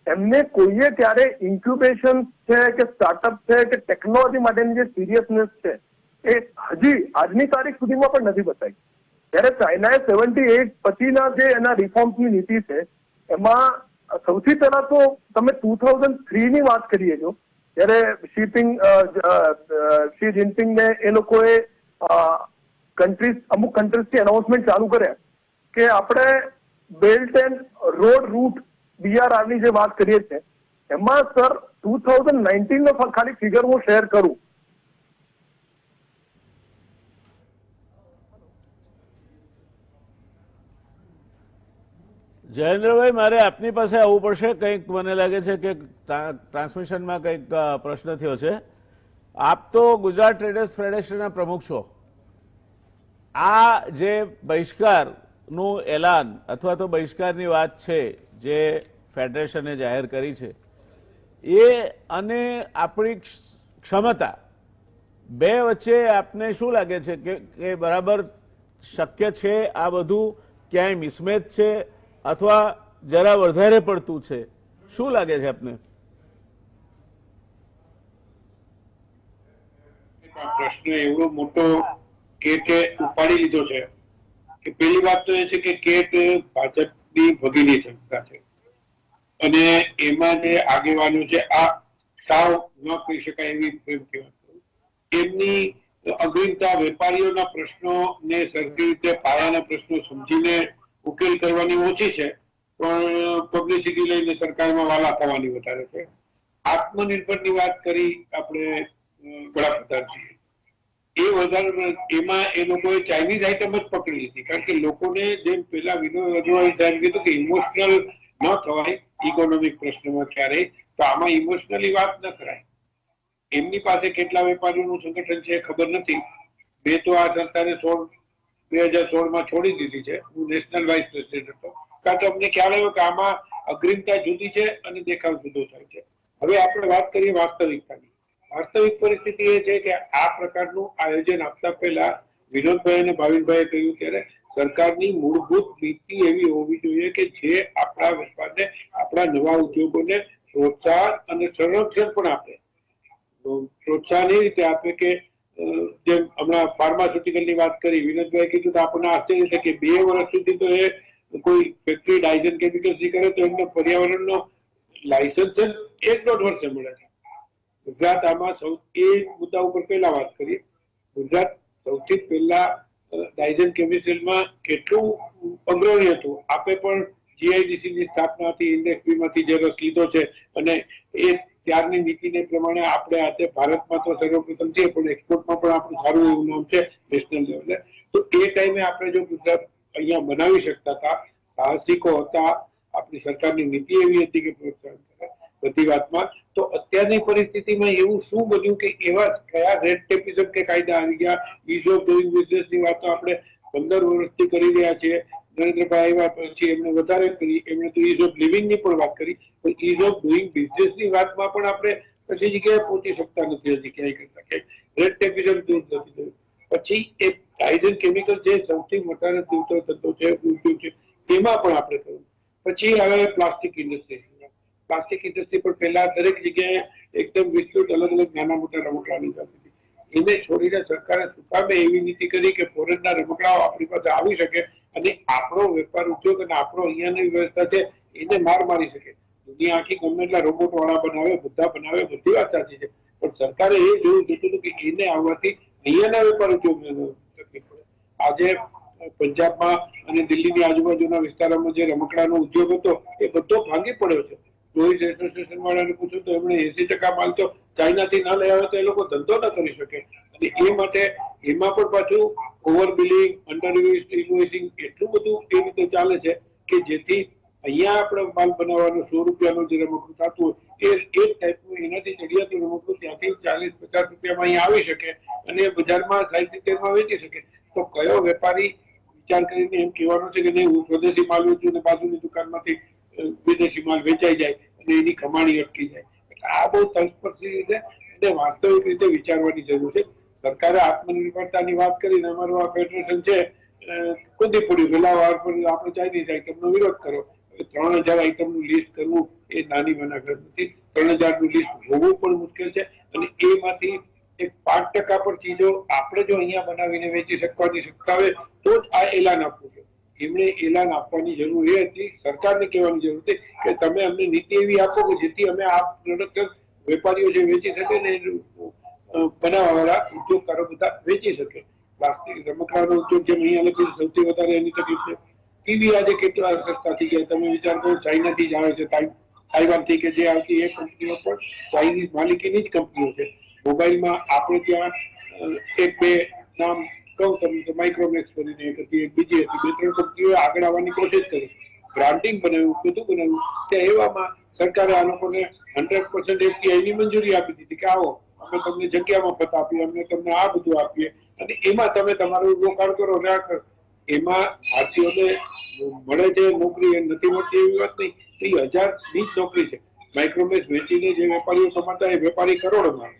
એમને કોઈએ ક્યારે ઇન્ક્યુબેશન છે કે સ્ટાર્ટઅપ છે કે ટેકનોલોજી માટેની જે સિરિયસનેસ છે એ હજી આજની તારીખ સુધીમાં પણ નથી બતાવી. જ્યારે ચાઇનાએ 78 પછીના જે એના રિફોર્મ્સની નીતિ છે એમાં સૌથી પહેલા તો તમે 2003 ની વાત કરીએ છો, જ્યારે શી જિનપિંગને એ લોકોએ અમુક કન્ટ્રીઝથી એનાઉન્સમેન્ટ ચાલુ કર્યા કે આપણે belt and road route BRR ની જે વાત કરીએ છીએ એમાં સર 2019 નો ખાલી ફિગર હું શેર કરું. જયેન્દ્રભાઈ, મારે આપની પાસે આવવું પડશે, કંઈક મને લાગે છે કે ટ્રાન્સમિશનમાં કંઈક પ્રશ્ન થયો છે. આપ તો ગુજરાત ટ્રેડર્સ ફેડરેશનના પ્રમુખ છો. આ જે બહિષ્કારનું એલાન અથવા તો બહિષ્કારની વાત છે જે ફેડરેશને જાહેર કરી છે એ અને આપણી ક્ષમતા બે વચ્ચે આપને શું લાગે છે કે બરાબર શક્ય છે? આ બધું ક્યાંય મિસમેચ છે અથવા જરા વધારે પડતું છે? શું લાગે છે આપને? પ્રશ્ન એવડો મોટો કે ઉપાડી લીધો છે કે પહેલી વાત તો એ છે કે કેટ ભાજપની ભગીની સંસ્થા છે, અને એમાં જે આગેવાનો છે આ સાવ ન કહી શકાય એવી પ્રેમથી વાત કરું. એમની અગ્રિમતા વેપારીઓના પ્રશ્નો ને સરખી રીતે પાયાના પ્રશ્નો સમજીને ઉકેલ કરવાની ઓછી છે, પણ પબ્લિસિટી લઈને સરકારમાં વાલા થવાની વધારે છે. આત્મનિર્ભરની વાત કરી આપણે વડાપ્રધાનશ્રીએ, એ વધારે એમાં એ લોકોએ ચાઇનીઝ આઈટમ જ પકડી લીધી, કારણ કે લોકોને જેમ પેલા વિનોદ રજવાડી સાહેબ કીધું કે ઇમોશનલ ન થવાય ઇકોનોમિક પ્રશ્નમાં ક્યારેય, તો આમાં ઇમોશનલી વાત ન કરાય. એમની પાસે કેટલા વેપારીઓનું સંગઠન છે ખબર નથી. મેં તો આ સંસ્થાને 2016માં છોડી દીધી છે. હું નેશનલ વાઇસ પ્રેસિડેન્ટ હતો, કારણ કે અમને ખ્યાલ આવ્યો કે આમાં અગ્રિમતા જુદી છે અને દેખાવ જુદો થાય છે. હવે આપણે વાત કરીએ વાસ્તવિકતાની. વાસ્તવિક પરિસ્થિતિ એ છે કે આ પ્રકારનું આયોજન આપતા પહેલા વિનોદભાઈ અને ભાવિનભાઈએ કહ્યું ત્યારે સરકારની મૂળભૂત નીતિ એવી હોવી જોઈએ કે જે આપણા વેપારને, આપણા નવા ઉદ્યોગોને પ્રોત્સાહન અને સંરક્ષણ પણ આપે. પ્રોત્સાહન એ રીતે આપે કે જેમ હમણાં ફાર્માસ્યુટિકલની વાત કરી, વિનોદભાઈ કીધું તો આપણને આશ્ચર્ય છે કે 2 વર્ષ સુધી તો એ કોઈ ફેક્ટરી ડાયઝન કેમિકલ્સની કરે તો એમને પર્યાવરણનો લાયસન્સ 1-1.5 વર્ષે મળે છે. ગુજરાત આમાં એ મુદ્દા ઉપર પહેલા વાત કરીએ. ગુજરાત સૌથી પહેલા ડાયઝન કેમિકલમાં કેટલું અગ્રણી હતું. આપે પણ જીઆઈડીસી ની સ્થાપનાથી ઇન્ડેક્સ બી માંથી જે રસ લીધો છે અને એ ત્યારની નીતિને પ્રમાણે આપણે આજે ભારતમાં તો સર્વપ્રથમ છે પણ એક્સપોર્ટમાં પણ આપણું સારું એવું નામ છે નેશનલ લેવલે. તો એ ટાઈમે આપણે જો ગુજરાત અહીંયા બનાવી શકતા હતા, સાહસિકો હતા, આપણી સરકારની નીતિ એવી હતી કે પ્રોત્સાહન કરે બધી વાતમાં, તો અત્યારની પરિસ્થિતિમાં એવું શું બન્યું કે એવા કયા રેડ ટેપિઝમ કે કાયદા આવી ગયા? ઇઝ ઓફ ડુઈંગ બિઝનેસ ની વાતો આપણે 15 વર્ષથી કરી રહ્યા છીએ. નરેન્દ્રભાઈ આવ્યા પછી એમણે વધારે કરી, એમણે તો ઇઝ ઓફ લિવિંગ ની પણ વાત કરી, પણ ઇઝ ઓફ ડુઈંગ બિઝનેસ ની વાતમાં પણ આપણે પછી જગ્યાએ પહોંચી શકતા નથી હજી ક્યાંય કરતા ક્યાંય. રેડ ટેપિઝમ દૂર નથી થયું. પછી એ ટાઇઝન કેમિકલ જે સૌથી મોટા ધંધો છે ઉદ્યોગ છે એમાં પણ આપણે કર્યું. પછી હવે પ્લાસ્ટિક ઇન્ડસ્ટ્રી. પ્લાસ્ટિક ઇન્ડસ્ટ્રી પર પહેલા દરેક જગ્યાએ એકદમ વિસ્તૃત અલગ અલગ નાના મોટા રમકડા લીધા હતી. એને છોડીને સરકારે શું કામે એવી નીતિ કરી કે ફોરેનના રમકડાઓ આપણી પાસે આવી શકે અને આપણો વેપાર ઉદ્યોગ અને આપણો અહીંયાની વ્યવસ્થા છે એને માર મારી શકે? દુનિયા આખી ગમે એટલા રોબોટ વાળા બનાવે, બધા બનાવે, બધી વાત સાચી છે, પણ સરકારે એ જોવું જોતું હતું કે એને આવવાથી અહીંયાના વેપાર ઉદ્યોગને તકલીફ પડે. આજે પંજાબમાં અને દિલ્હીની આજુબાજુના વિસ્તારોમાં જે રમકડાનો ઉદ્યોગ હતો એ બધો ભાંગી પડ્યો છે. ટોયઝ એસોસિએશન વાળાને પૂછ્યું તો એમણે 80% માલ તો ચાઇનાથી ના લઈ આવે તો એ લોકો ધંધો ન કરી શકે. અને એ માટે એમાં પણ પાછું ઓવર બિલિંગ, અંડર ઇન્વોઇસિંગ એટલું બધું એ રીતે ચાલે છે કે જેથી અહીંયા આપણે માલ બનાવવાનો 100 રૂપિયાનું જે રમકડું થતું હોય એ જ ટાઈપનું એનાથી ચડિયાતું રમકડું ત્યાંથી 40-50 રૂપિયામાં અહીંયા આવી શકે અને બજારમાં 60-70માં વેચી શકે. તો કયો વેપારી વિચાર કરીને એમ કહેવાનો છે કે નહીં હું સ્વદેશી માલ વેચું ને બાજુની દુકાનમાંથી વિદેશી માલ વેચાઈ જાય અને એની કમાણી અટકી જાય? આ બહુ તલસ્પર્શી છે અને વાસ્તવિક રીતે વિચારવાની જરૂર છે. સરકારે આત્મનિર્ભરતાની વાત કરીને અમારું આ ફેડરેશન છે કુદી પડ્યું પેલા વાર પર આપણે ચાઇનીઝ આઈટમનો વિરોધ કરો. 3000 આઈટમનું લિસ્ટ કરવું એ નાની બનાગત નથી. 3000નું લિસ્ટ જોવું પણ મુશ્કેલ છે અને એમાંથી એક 5% પર ચીજો આપણે જો અહીંયા બનાવીને વેચી શકવાની સત્તા હોય તો જ આ એલાન આપવું છે. એમણે એલાન આપવાની જરૂર એ હતી, સરકારને કહેવાની જરૂર હતી કે તમે અમને નીતિ એવી આપો કે જેથી અમે આ પ્રોડક્ટ વેપારીઓ જે વેચી શકે ને બનાવવાવાળા ઉદ્યોગકારો બધા વેચી શકે. પ્લાસ્ટિક રમકડાનો ઉદ્યોગ જેમ અહીંયા લખ્યું સૌથી વધારે એની તકલીફ છે. ટીવી આજે કેટલા સસ્તા થઈ ગયા તમે વિચાર કરો, ચાઇનાથી જ આવે છે, તાઇવાનથી કે જે આવતી એ કંપનીઓ પણ ચાઇનીઝ માલિકીની જ કંપનીઓ છે. મોબાઈલમાં આપણે ત્યાં એક બે નામ કહું તમને તો માઇક્રોમેક્સ કરીને એક હતી, એક બીજી હતી, 2-3 કંપનીઓ આગળ આવવાની કોશિશ કરી, બ્રાન્ડિંગ બનાવ્યું, બધું બનાવ્યું. ત્યાં એવામાં સરકારે આ લોકોને 100% એફડીઆઈની મંજૂરી આપી દીધી કે આવો અમે તમને જગ્યામાં પત આપીએ, અમે તમને આ બધું આપીએ અને એમાં તમે તમારું રોકાણ કરો ના કરો. એમાં ભારતીયોને મળે છે નોકરી એ નથી મળતી એવી વાત નહીં. 30,000ની જ નોકરી છે. માઇક્રોમેક્સ વેચીને જે વેપારીઓ કમાતા એ વેપારી કરોડોમાં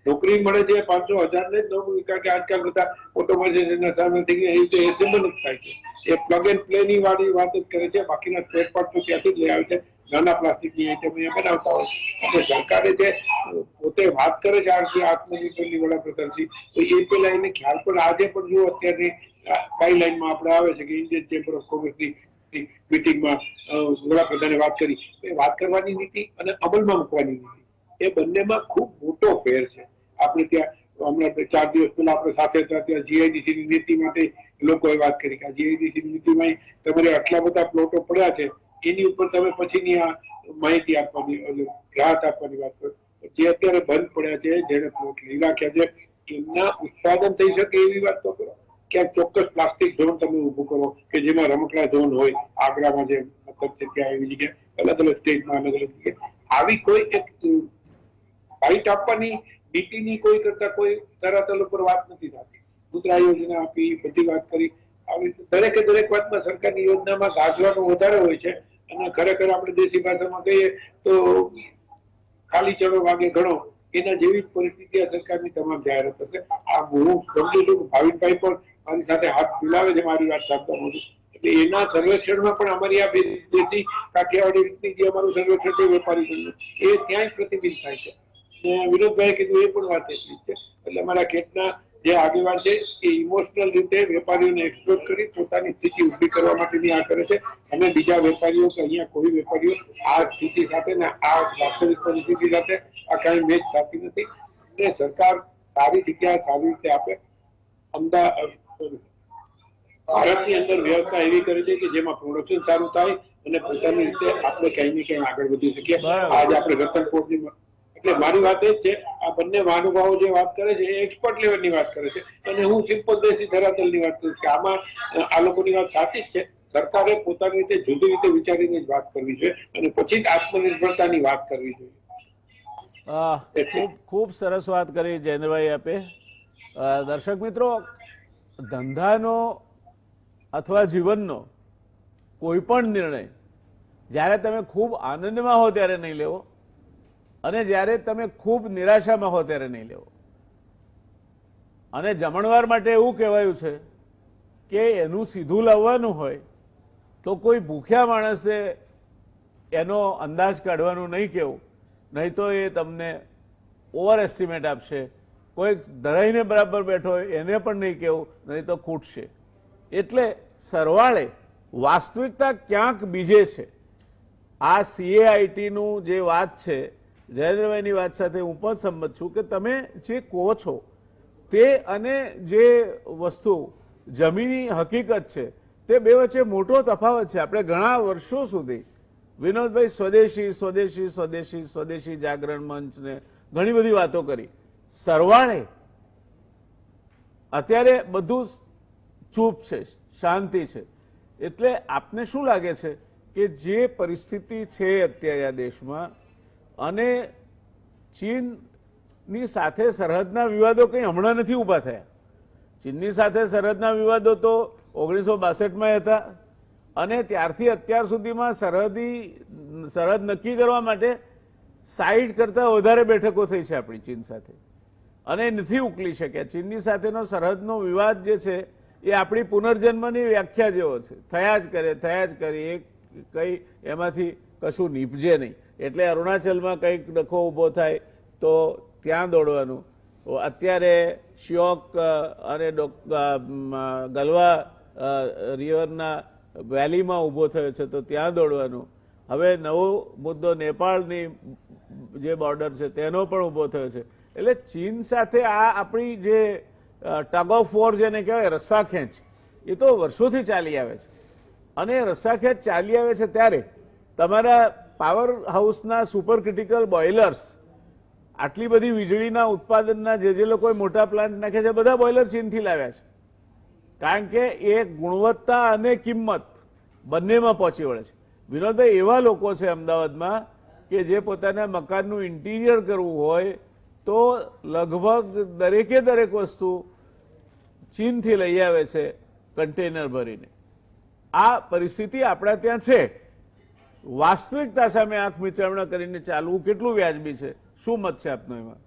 નોકરી મળે છે 500,000 ને જ નોકરી. કારણ કે આજકાલ બધા ઓટોમાઇઝેશનના સામે થઈ ગયા એ રીતે એસેમ્બલ જ થાય છે. એ પ્લગ એન્ડ પ્લે ની વાળી વાત જ કરે છે, બાકીના સ્પેર પાર્ટ તો ત્યાંથી જ લઈ આવે છે. નાના પ્લાસ્ટિકની આઈટમ અહીંયા બનાવતા હોય અને સરકારે જે પોતે વાત કરે છે આત્મનિર્ભરની વડાપ્રધાનશ્રી, તો એ પેલા એને ખ્યાલ પણ આજે પણ જો અત્યારની ગાઈડલાઈનમાં આપણે આવે છે કે ઇન્ડિયન ચેમ્બર ઓફ કોમર્સની મીટિંગમાં વડાપ્રધાને વાત કરી, એ વાત કરવાની નીતિ અને અમલમાં મૂકવાની નીતિ એ બંનેમાં ખૂબ મોટો ફેર છે. આપણે ત્યાં હમણાં 4 દિવસ પહેલા આપણે સાથે હતા ત્યાં જીઆઈડીસી ની નીતિ માટે લોકોએ વાત કરી કે જીઆઈડીસી ની નીતિમાં તમારે આટલા બધા પ્લોટો પડ્યા છે એની ઉપર તમે પછીની આ માહિતી આપવાની રાહત આપવાની વાત કરો. જે અત્યારે બંધ પડ્યા છે જેને પ્લોટ લઈ રાખ્યા છે એમના ઉત્પાદન થઈ શકે એવી વાત તો કરો. ક્યાંક ચોક્કસ પ્લાસ્ટિક ઝોન તમે ઉભું કરો કે જેમાં રમકડા ઝોન હોય, આગ્રામાં જે મતલબ છે ત્યાં એવી જગ્યાએ, અલગ અલગ સ્ટેટમાં અલગ અલગ જગ્યાએ આવી કોઈ એક બાઇટ આપવાની નીતિની કોઈ કરતા કોઈ ધરાતલ ઉપર વાત નથી થતી. મુદ્રા યોજના આપી, બધી વાત કરી, આવી દરેકે દરેક વાતમાં સરકારની યોજનામાં ગાજવાનું વધારે હોય છે અને ખરેખર આપણે દેશી ભાષામાં કહીએ તો ખાલી ચડો વાગે ઘણો એના જેવી જ પરિસ્થિતિ આ સરકારની તમામ જાહેરાત હશે. આ હું સમજુ છું કે ભાવિનભાઈ પણ મારી સાથે હાથ મિલાવે છે મારી વાત સાંભળતા મોડું, એટલે એના સર્વેક્ષણમાં પણ અમારી આ દેશી કાઠિયાવાડી રીતની જે અમારું સર્વેક્ષણ છે વેપારી એ ત્યાંય પ્રતિબિંબ થાય છે. વિનોદભાઈ કીધું એ પણ વાત એટલી છે. એટલે અમારા ખેતના જે આગેવાન છે એ ઇમોશનલ રીતે વેપારીઓને એક્સપ્લોર કરી પોતાની સ્થિતિ ઉભી કરવા માટેની આ કરે છે અને બીજા વેપારીઓ કે અહીંયા કોઈ વેપારીઓ આ સ્થિતિ સાથે ને આ વાસ્તવિક પરિસ્થિતિ સાથે આ કઈ મેચ થતી નથી. એટલે સરકાર સારી જગ્યા સારી રીતે આપે. અમદાવાદ ભારતની અંદર વ્યવસ્થા એવી કરી છે કે જેમાં પ્રોડક્શન સારું થાય અને પોતાની રીતે આપણે ક્યાંય ને ક્યાંય આગળ વધી શકીએ. બરાબર. આજે આપણે રતન પોર્ટની એટલે મારી વાત એ જ છે, આ બંને મહાનુભાવો જે વાત કરે છે એ એક્સપર્ટ લેવલની વાત કરે છે અને હું સિમ્પલ દેશી ધરાતલની વાત કરું કે આમાં આ લોકોની વાત સાચી જ છે. સરકારે પોતાની રીતે જુદી રીતે વિચારીને જ વાત કરવી જોઈએ અને પછી જ આત્મનિર્ભરતાની વાત કરવી જોઈએ. ખૂબ ખૂબ સરસ વાત કરી જયેન્દ્રભાઈ આપે. દર્શક મિત્રો, ધંધાનો અથવા જીવનનો કોઈ પણ નિર્ણય જ્યારે તમે ખૂબ આનંદમાં હો ત્યારે નહીં લેવો અને જ્યારે તમે ખૂબ નિરાશામાં હો ત્યારે નહીં લેવો. અને જમણવાર માટે એવું કહેવાયું છે કે એનું સીધું લાવવાનું હોય તો કોઈ ભૂખ્યા માણસને એનો અંદાજ કાઢવાનું નહીં કહેવું, નહીં તો એ તમને ઓવર એસ્ટિમેટ આપશે. કોઈ ધરાઈને બરાબર બેઠો હોય એને પણ નહીં કહેવું, નહીં તો ખૂટશે. એટલે સરવાળે વાસ્તવિકતા ક્યાંક બીજે છે. આ CAITનું જે વાત છે, જયેન્દ્રભાઈની વાત સાથે હું પણ સંમત છું કે તમે જે કહો છો તે અને જે વસ્તુ જમીની હકીકત છે તે બે વચ્ચે મોટો તફાવત છે. આપણે ઘણા વર્ષો સુધી વિનોદભાઈ સ્વદેશી સ્વદેશી સ્વદેશી સ્વદેશી જાગરણ મંચને ઘણી બધી વાતો કરી. સરવાળે અત્યારે બધું ચૂપ છે, શાંતિ છે. એટલે આપને શું લાગે છે કે જે પરિસ્થિતિ છે અત્યારે આ દેશમાં અને ચીનની સાથે સરહદના વિવાદો કંઈ હમણાં નથી ઊભા થયા. ચીનની સાથે સરહદના વિવાદો તો 1962માં હતા અને ત્યારથી અત્યાર સુધીમાં સરહદ નક્કી કરવા માટે 60 કરતાં વધારે બેઠકો થઈ છે આપણી ચીન સાથે અને નથી ઉકલી શક્યા. ચીનની સાથેનો સરહદનો વિવાદ જે છે એ આપણી પુનર્જન્મની વ્યાખ્યા જેવો છે. થયા જ કરે એ કંઈ એમાંથી કશું નીપજે નહીં. એટલે અરુણાચલમાં કંઈક ડખો ઊભો થાય તો ત્યાં દોડવાનું. અત્યારે શ્યોક અને ગલવા રિવરના વેલીમાં ઊભો થયો છે તો ત્યાં દોડવાનું. હવે નવો મુદ્દો નેપાળની જે બોર્ડર છે તેનો પણ ઊભો થયો છે. એટલે ચીન સાથે આ આપણી જે ટગ ઓફ વોર જેને કહેવાય રસ્સાખેંચ, એ તો વર્ષોથી ચાલી આવે છે. અને રસ્સાખેંચ ચાલી આવે છે ત્યારે તમારા પાવર હાઉસના સુપર ક્રિટિકલ બોઇલર્સ, આટલી બધી વીજળીના ઉત્પાદનના જે લોકોએ મોટા પ્લાન્ટ નાખ્યા છે બધા બોઇલર ચીનથી લાવ્યા છે. કારણ કે એ ગુણવત્તા અને કિંમત બંનેમાં પહોંચી વળે છે. વિનોદભાઈ, એવા લોકો છે અમદાવાદમાં કે જે પોતાના મકાનનું ઇન્ટિરિયર કરવું હોય તો લગભગ દરેક વસ્તુ ચીનથી લઈ આવે છે કન્ટેનર ભરીને. આ પરિસ્થિતિ આપણા ત્યાં છે. વાસ્તવિકતા સામે આંખ મીચામણા કરીને ચાલવું કેટલું વ્યાજબી છે? શું મત છે આપનો એમાં?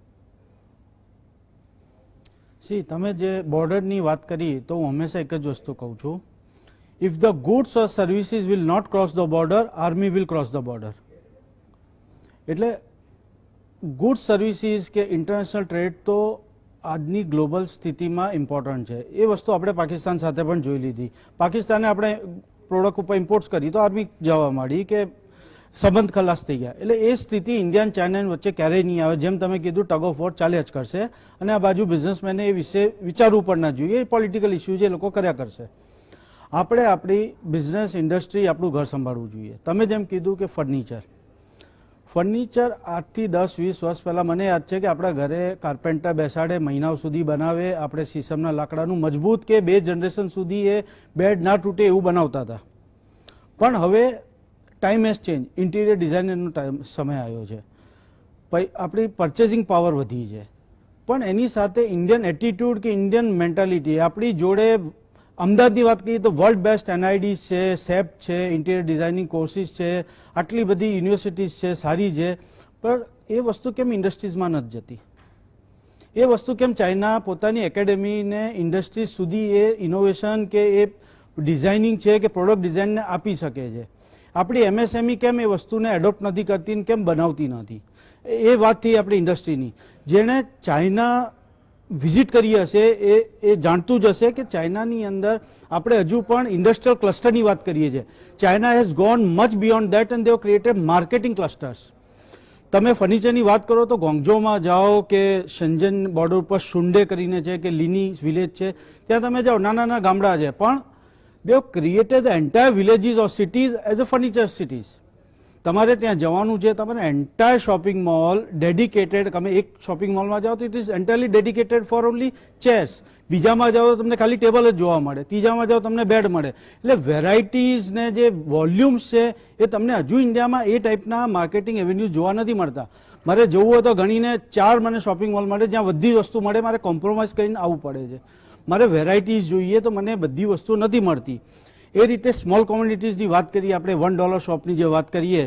તમે જે બોર્ડરની વાત કરી તો હું હંમેશા એક જ વસ્તુ કહું છું, if the goods or services will not cross the border, army will cross the border. એટલે ગુડ્સ સર્વિસીસ કે ઇન્ટરનેશનલ ટ્રેડ તો આજની ગ્લોબલ સ્થિતિમાં ઇમ્પોર્ટન્ટ છે. એ વસ્તુ આપણે પાકિસ્તાન સાથે પણ જોઈ લીધી. પાકિસ્તાને આપણે પ્રોડક્ટ ઉપર ઇમ્પોર્ટ્સ કરી તો આર્મી જવા માંડી કે સંબંધ ખલાસ થઈ ગયા. એટલે એ સ્થિતિ ઇન્ડિયા અને ચાઇના વચ્ચે ક્યારેય નહીં આવે. જેમ તમે કીધું, ટગ ઓફ વોર ચાલ્યા જ કરશે અને આ બાજુ બિઝનેસમેને એ વિશે વિચારવું પણ ના જોઈએ. એ પોલિટિકલ ઇસ્યુ જે લોકો કર્યા કરશે. આપણે આપણી બિઝનેસ ઇન્ડસ્ટ્રી, આપણું ઘર સંભાળવું જોઈએ. તમે જેમ કીધું કે ફર્નિચર આજથી 10-20 વર્ષ પહેલાં મને યાદ છે કે આપણા ઘરે કાર્પેન્ટર બેસાડે, મહિનાઓ સુધી બનાવે, આપણે સીસમના લાકડાનું મજબૂત કે 2 જનરેશન સુધી એ બેડ ના તૂટે એવું બનાવતા હતા. પણ હવે ટાઈમ હેઝ ચેન્જ. ઇન્ટિરિયર ડિઝાઇનરનો સમય આવ્યો છે. આપણી પરચેસિંગ પાવર વધી છે. પણ એની સાથે ઇન્ડિયન એટીટ્યુડ કે ઇન્ડિયન મેન્ટાલિટી આપણી જોડે. અમદાવાદની વાત કરીએ તો વર્લ્ડ બેસ્ટ NIDs છે, સેપ છે, ઇન્ટિરિયર ડિઝાઇનિંગ કોર્સિસ છે, આટલી બધી યુનિવર્સિટીઝ છે, સારી છે. પણ એ વસ્તુ કેમ ઇન્ડસ્ટ્રીઝમાં નથી જતી? એ વસ્તુ કેમ ચાઇના પોતાની એકેડેમીને ઇન્ડસ્ટ્રીઝ સુધી એ ઇનોવેશન કે એ ડિઝાઇનિંગ છે કે પ્રોડક્ટ ડિઝાઇનને આપી શકે છે? આપણી MSME કેમ એ વસ્તુને એડોપ્ટ નથી કરતી ને કેમ બનાવતી નથી? એ વાત થઈ આપણી ઇન્ડસ્ટ્રીની. જેણે ચાઇના વિઝિટ કરી હશે એ જાણતું જ હશે કે ચાઇનાની અંદર આપણે હજુ પણ ઇન્ડસ્ટ્રીયલ ક્લસ્ટરની વાત કરીએ છીએ. China has gone much beyond that and they created marketing clusters. તમે ફર્નિચરની વાત કરો તો ગોંગઝોમાં જાઓ કે શેન્ઝન બોર્ડર ઉપર શુન્ડે કરીને છે કે લીની વિલેજ છે, ત્યાં તમે જાઓ, નાના નાના ગામડા છે. પણ they have created the entire villages or cities as a furniture cities. તમારે ત્યાં જવાનું છે, તમારે એન્ટાયર શોપિંગ મોલ ડેડિકેટેડ, તમે એક શોપિંગ મોલમાં જાઓ તો it is entirely dedicated for only chairs, બીજામાં જાઓ તો તમને ખાલી ટેબલ જ જોવા મળે, ત્રીજામાં જાઓ તમને બેડ મળે. એટલે વેરાયટીઝ ને જે વોલ્યુમ્સ છે એ તમને હજુ ઇન્ડિયામાં એ ટાઈપના માર્કેટિંગ એવેન્યુ જોવા નથી મળતા. મારે જવું હોય તો ગણીને 4 મને શોપિંગ મોલ મળે જ્યાં બધી વસ્તુ મળે, મારે કોમ્પ્રોમાઇઝ કરીને આવવું પડે છે. મારે વેરાયટીઝ જોઈએ તો મને બધી વસ્તુ નથી મળતી. એ રીતે સ્મોલ કોમ્યુનિટીઝની વાત કરીએ આપણે, $1 શોપની જે વાત કરીએ,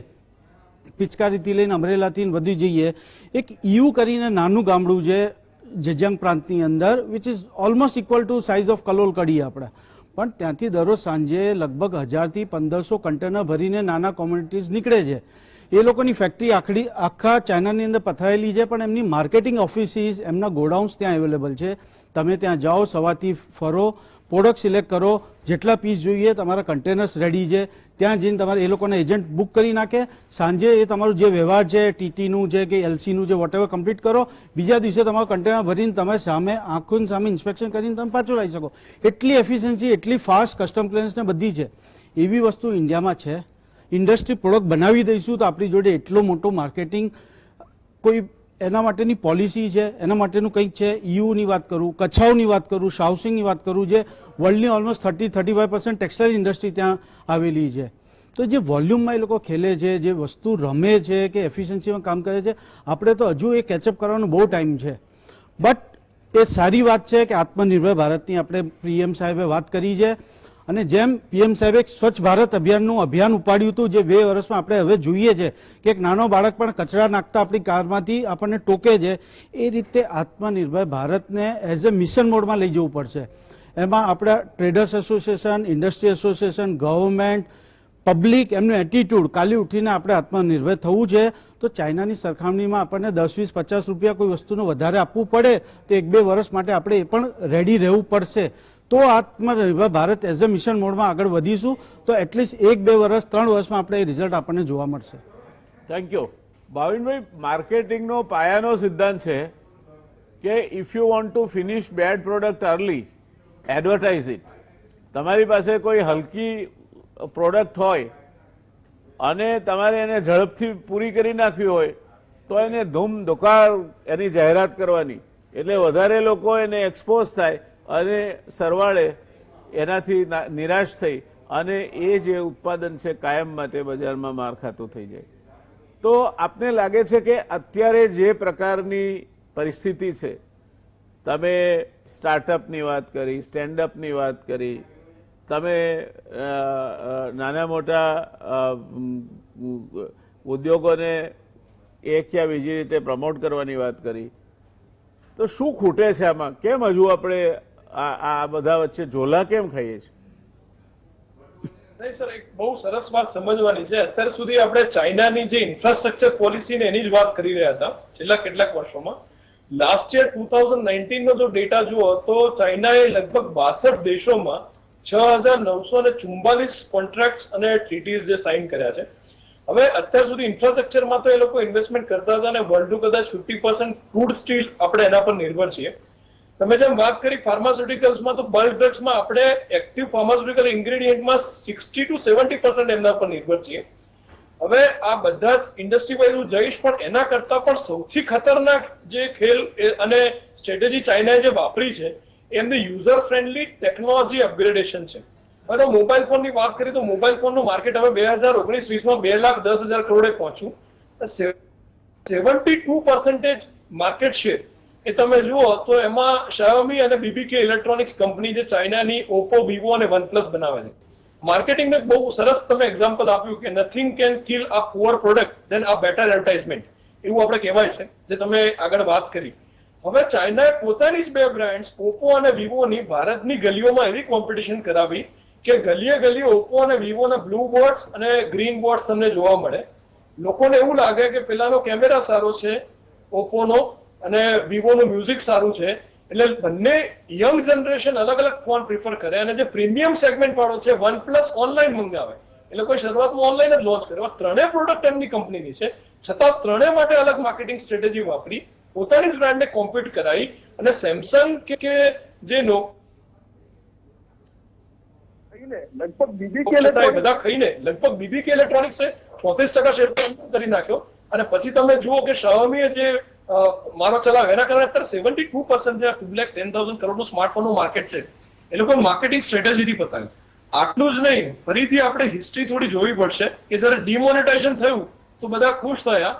પિચકારીથી લઈને અમરેલાથી વધી જઈએ, એક ઈયુ કરીને નાનું ગામડું છે જેજિયાંગ પ્રાંતની અંદર, which is almost equal to size of Kalol Kadi આપણે, પણ ત્યાંથી દરરોજ સાંજે લગભગ 1000 થી 1500 કન્ટેનર ભરીને નાના કોમ્યુનિટીઝ નીકળે છે. એ લોકોની ફેક્ટરી આખા ચાઇનાની અંદર પથરાયેલી છે, પણ એમની માર્કેટિંગ ઓફિસીસ, એમના ગોડાઉન્સ ત્યાં અવેલેબલ છે. તમે ત્યાં જાઓ, સવારથી ફરો, પ્રોડક્ટ સિલેક્ટ કરો, જેટલા પીસ જોઈએ તમારા કન્ટેનર્સ રેડી છે, ત્યાં જઈને તમારે એ લોકોના એજન્ટ બુક કરી નાખે, સાંજે એ તમારું જે વ્યવહાર છે ટીટીનું છે કે એલસીનું છે વોટેવર કમ્પ્લીટ કરો, બીજા દિવસે તમારું કન્ટેનર ભરીને તમે સામે આંખોની સામે ઇન્સ્પેક્શન કરીને તમે પાછું લાવી શકો. એટલી એફિશિયન્સી, એટલી ફાસ્ટ કસ્ટમ ક્લિયરન્સ ને બધી છે. એવી વસ્તુ ઇન્ડિયામાં છે. ઇન્ડસ્ટ્રી પ્રોડક્ટ બનાવી દઈશું તો આપણી જોડે એટલો મોટો માર્કેટિંગ, કોઈ એના માટેની પોલિસી છે, એના માટેનું કંઈક છે. ઈયુની વાત કરું, કચ્છાઓની વાત કરું, શાઉસિંગની વાત કરું, જે વર્લ્ડની ઓલમોસ્ટ 30-35% ટેક્સટાઇલ ઇન્ડસ્ટ્રી ત્યાં આવેલી છે. તો જે વોલ્યુમમાં એ લોકો ખેલે છે, જે વસ્તુ રમે છે કે એફિશિયન્સીમાં કામ કરે છે, આપણે તો હજુ એ કેચઅપ કરવાનો બહુ ટાઈમ છે. બટ એ સારી વાત છે કે આત્મનિર્ભર ભારતની આપણે પીએમ સાહેબે વાત કરી છે. અને જેમ પીએમ સાહેબે સ્વચ્છ ભારત અભિયાનનું અભિયાન ઉપાડ્યું હતું, જે 2 વર્ષમાં આપણે હવે જોઈએ છે કે એક નાનો બાળક પણ કચરા નાખતા આપણી કારમાંથી આપણને ટોકે છે, એ રીતે આત્મનિર્ભર ભારતને એઝ એ મિશન મોડમાં લઈ જવું પડશે. એમાં આપણા traders association, industry association, government, public, એમનું એટીટ્યુડ, કાલે ઉઠીને આપણે આત્મનિર્ભર થવું છે. તો ચાઇનાની સરખામણીમાં આપણને 10, 20, 50 રૂપિયા કોઈ વસ્તુનું વધારે આપવું પડે તો 1-2 વર્ષ માટે આપણે એ પણ રેડી રહેવું પડશે. તો આત્મનિર્ભર ભારત એઝ અ મિશન મોડમાં આગળ વધીશું તો એટલીસ્ટ 1-2 વર્ષ, 3 વર્ષમાં આપણે એ રિઝલ્ટ આપણને જોવા મળશે. Thank you. ભાવિનભાઈ, માર્કેટિંગનો પાયાનો સિદ્ધાંત છે કે if you want to finish bad product early, advertise it. તમારી પાસે કોઈ હલકી પ્રોડક્ટ હોય અને તમારે એને ઝડપથી પૂરી કરી નાખવી હોય તો એને ધૂમધોકાર એની જાહેરાત કરવાની, એટલે વધારે લોકો એને એક્સપોઝ થાય અને સરવાળે એનાથી નિરાશ થઈ અને એ જે ઉત્પાદન છે કાયમ માટે બજારમાં માર ખાતું થઈ જાય. તો આપને લાગે છે કે અત્યારે જે પ્રકારની પરિસ્થિતિ છે, તમે સ્ટાર્ટઅપની વાત કરી, સ્ટેન્ડઅપની વાત કરી, તમે નાના મોટા ઉદ્યોગોને એક યા બીજી રીતે પ્રમોટ કરવાની વાત કરી, તો શું ખૂટે છે આમાં? કેમ હજુ આપણે આ બધા વચ્ચે ઝોલા કેમ ખાઈએ છીએ? નહીં સર, એક બહુ સરસ વાત સમજવાની છે. અત્યાર સુધી આપણે ચાઇનાની જે ઇન્ફ્રાસ્ટ્રક્ચર પોલિસી ને એની જ વાત કરી રહ્યા હતા છેલ્લા કેટલાક વર્ષોમાં. લાસ્ટ યર 2019 નો જો ડેટા જુઓ તો ચાઇનાએ લગભગ 62 દેશોમાં 6944 કોન્ટ્રાક્ટ અને ટ્રીટીઝ જે સાઇન કર્યા છે. હવે અત્યાર સુધી ઇન્ફ્રાસ્ટ્રક્ચરમાં તો એ લોકો ઇન્વેસ્ટમેન્ટ કરતા હતા અને વર્લ્ડનું કદાચ 50% ક્રૂડ સ્ટીલ આપણે એના પર નિર્ભર છીએ. તમે જેમ વાત કરી ફાર્માસ્યુટિકલ્સમાં, તો બલ્ક ડ્રગ્સમાં આપણે એક્ટિવ ફાર્માસ્યુટિકલ ઇન્ગ્રેડિયન્ટમાં 60 to 70% એમના પર નિર્ભર છીએ. હવે આ બધા જ ઇન્ડસ્ટ્રી વાઇઝ હું જઈશ, પણ એના કરતા પણ સૌથી ખતરનાક જે ખેલ અને સ્ટ્રેટેજી ચાઇનાએ જે વાપરી છે એમની યુઝર ફ્રેન્ડલી ટેકનોલોજી અપગ્રેડેશન છે. હવે મોબાઈલ ફોનની વાત કરીએ તો મોબાઈલ ફોનનું માર્કેટ હવે 2019-20માં 2,10,000 કરોડે પહોંચ્યું. 72% માર્કેટ શેર એ તમે જુઓ તો એમાં Xiaomi અને BBK ઇલેક્ટ્રોનિક્સ કંપની જે ચાઇનાની ઓપ્પો, વિવો અને વનપ્લસ બનાવે છે. માર્કેટિંગનું એક બહુ સરસ તમે એક્ઝામ્પલ આપ્યું કે nothing can kill a poor product than a better advertisement, એવું આપણે કહેવાય છે, જે તમે આગળ વાત કરી. હવે ચાઇનાએ પોતાની જ 2 બ્રાન્ડ્સ ઓપ્પો અને વિવોની ભારતની ગલીઓમાં એવી કોમ્પિટિશન કરાવી કે ગલીએ ગલીએ ઓપ્પો અને વિવોના બ્લુ બોર્ડ્સ અને ગ્રીન બોર્ડ્સ તમને જોવા મળે. લોકોને એવું લાગે કે પેલાનો કેમેરા સારો છે ઓપ્પોનો અને વિવોનું મ્યુઝિક સારું છે, એટલે બંને યંગ જનરેશન અલગ અલગ ફોન પ્રિફર કરે. અને જે પ્રીમિયમ સેગમેન્ટ વાળો છે વનપ્લસ ઓનલાઈન મંગાવે, એ લોકોએ શરૂઆતમાં ઓનલાઈન જ લોન્ચ કર્યો. 3 પ્રોડક્ટ એમની કંપનીની છે, છતાં 3 માટે અલગ માર્કેટિંગ સ્ટ્રેટેજી વાપરી, પોતાની જ બ્રાન્ડને કોમ્પીટ કરાવી. અને સેમસંગ કે જે ખાઈને લગભગ બીબીકે છતાંય ઇલેક્ટ્રોનિક્સ બધા ખાઈને લગભગ બીબીકે ઇલેક્ટ્રોનિક્સે 34% શેર કરી નાખ્યો. અને પછી તમે જુઓ કે Xiaomi જે મારો ચલાવ એના કારણે અત્યારે 72% જે 2,10,000 કરોડનું સ્માર્ટફોનનું માર્કેટ છે એ લોકો માર્કેટિંગ સ્ટ્રેટેજીથી પતાવ્યું. આટલું જ નહીં, ફરીથી આપણે હિસ્ટ્રી થોડી જોવી પડશે કે જયારે ડિમોનેટાઇઝેશન થયું તો બધા ખુશ થયા,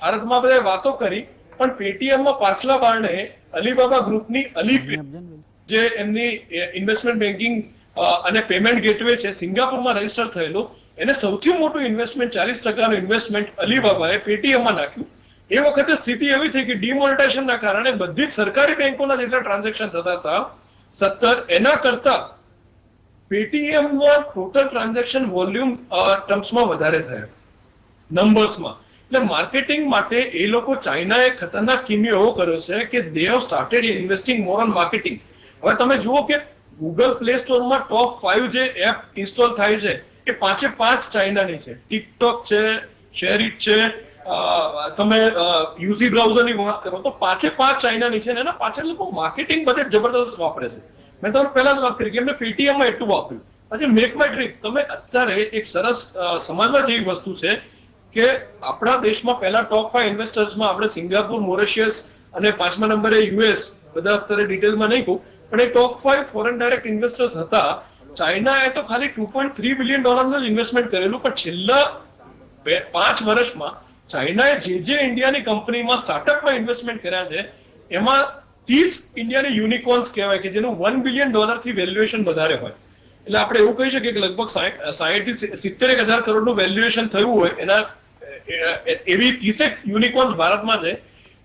ભારતમાં બધા વાતો કરી, પણ પેટીએમમાં પાછલા કારણે અલીબાબા ગ્રુપની અલીપે જે એમની ઇન્વેસ્ટમેન્ટ બેન્કિંગ અને પેમેન્ટ ગેટવે છે સિંગાપુરમાં રજીસ્ટર થયેલું, એને સૌથી મોટું ઇન્વેસ્ટમેન્ટ 40% ઇન્વેસ્ટમેન્ટ અલીબાબાએ પેટીએમમાં નાખ્યું. એ વખતે સ્થિતિ એવી થઈ કે ડિમોનેટાઇઝેશનના કારણે બધી જ સરકારી બેંકોના જેટલા ટ્રાન્ઝેક્શન થતા હતા 17, એના કરતા પેટીએમમાં ટોટલ ટ્રાન્ઝેક્શન વોલ્યુમ ટર્મ્સમાં વધારે થયા નંબર્સમાં. એટલે માર્કેટિંગ માટે એ લોકો ચાઇનાએ ખતરનાક કિમિયો એવો કર્યો છે કે they have started investing more on marketing. હવે તમે જુઓ કે ગૂગલ પ્લે સ્ટોરમાં ટોપ 5 જે એપ ઇન્સ્ટોલ થાય છે એ 5 ચાઇનાની છે. ટિકટોક છે, શેરિટ છે, તમે યુઝી બ્રાઉઝરની વાત કરો તો 5 ચાઇનાની છે. એના પાછળ લોકો માર્કેટિંગ બજેટ જબરદસ્ત વાપરે છે. મેં તમને પહેલા જ વાત કરી કે એમને પેટીએમમાં એટલું વાપર્યું. પછી મેક માય ટ્રીપ, તમે અત્યારે એક સરસ સમજવા જેવી વસ્તુ છે કે આપણા દેશમાં પહેલા ટોપ 5 ઇન્વેસ્ટર્સમાં આપણે સિંગાપુર, મોરેશિયસ અને 5મા નંબરે યુએસ, બધા અત્યારે ડિટેલમાં નહીં કહું, પણ એ ટોપ 5 ફોરેન ડાયરેક્ટ ઇન્વેસ્ટર્સ હતા. ચાઇનાએ તો ખાલી $2.3 બિલિયન ઇન્વેસ્ટમેન્ટ કરેલું, પણ છેલ્લા 5 વર્ષમાં ચાઇનાએ જે ઇન્ડિયાની કંપનીમાં સ્ટાર્ટઅપમાં ઇન્વેસ્ટમેન્ટ કર્યા છે એમાં 30 ઇન્ડિયાની યુનિકોર્ન્સ કહેવાય કે જેનું $1 બિલિયન થી વેલ્યુએશન વધારે હોય. એટલે આપણે એવું કહી શકીએ કે લગભગ 60 થી 70,000 કરોડનું વેલ્યુએશન થયું હોય એના એવી 30 યુનિકોર્ન્સ ભારતમાં છે.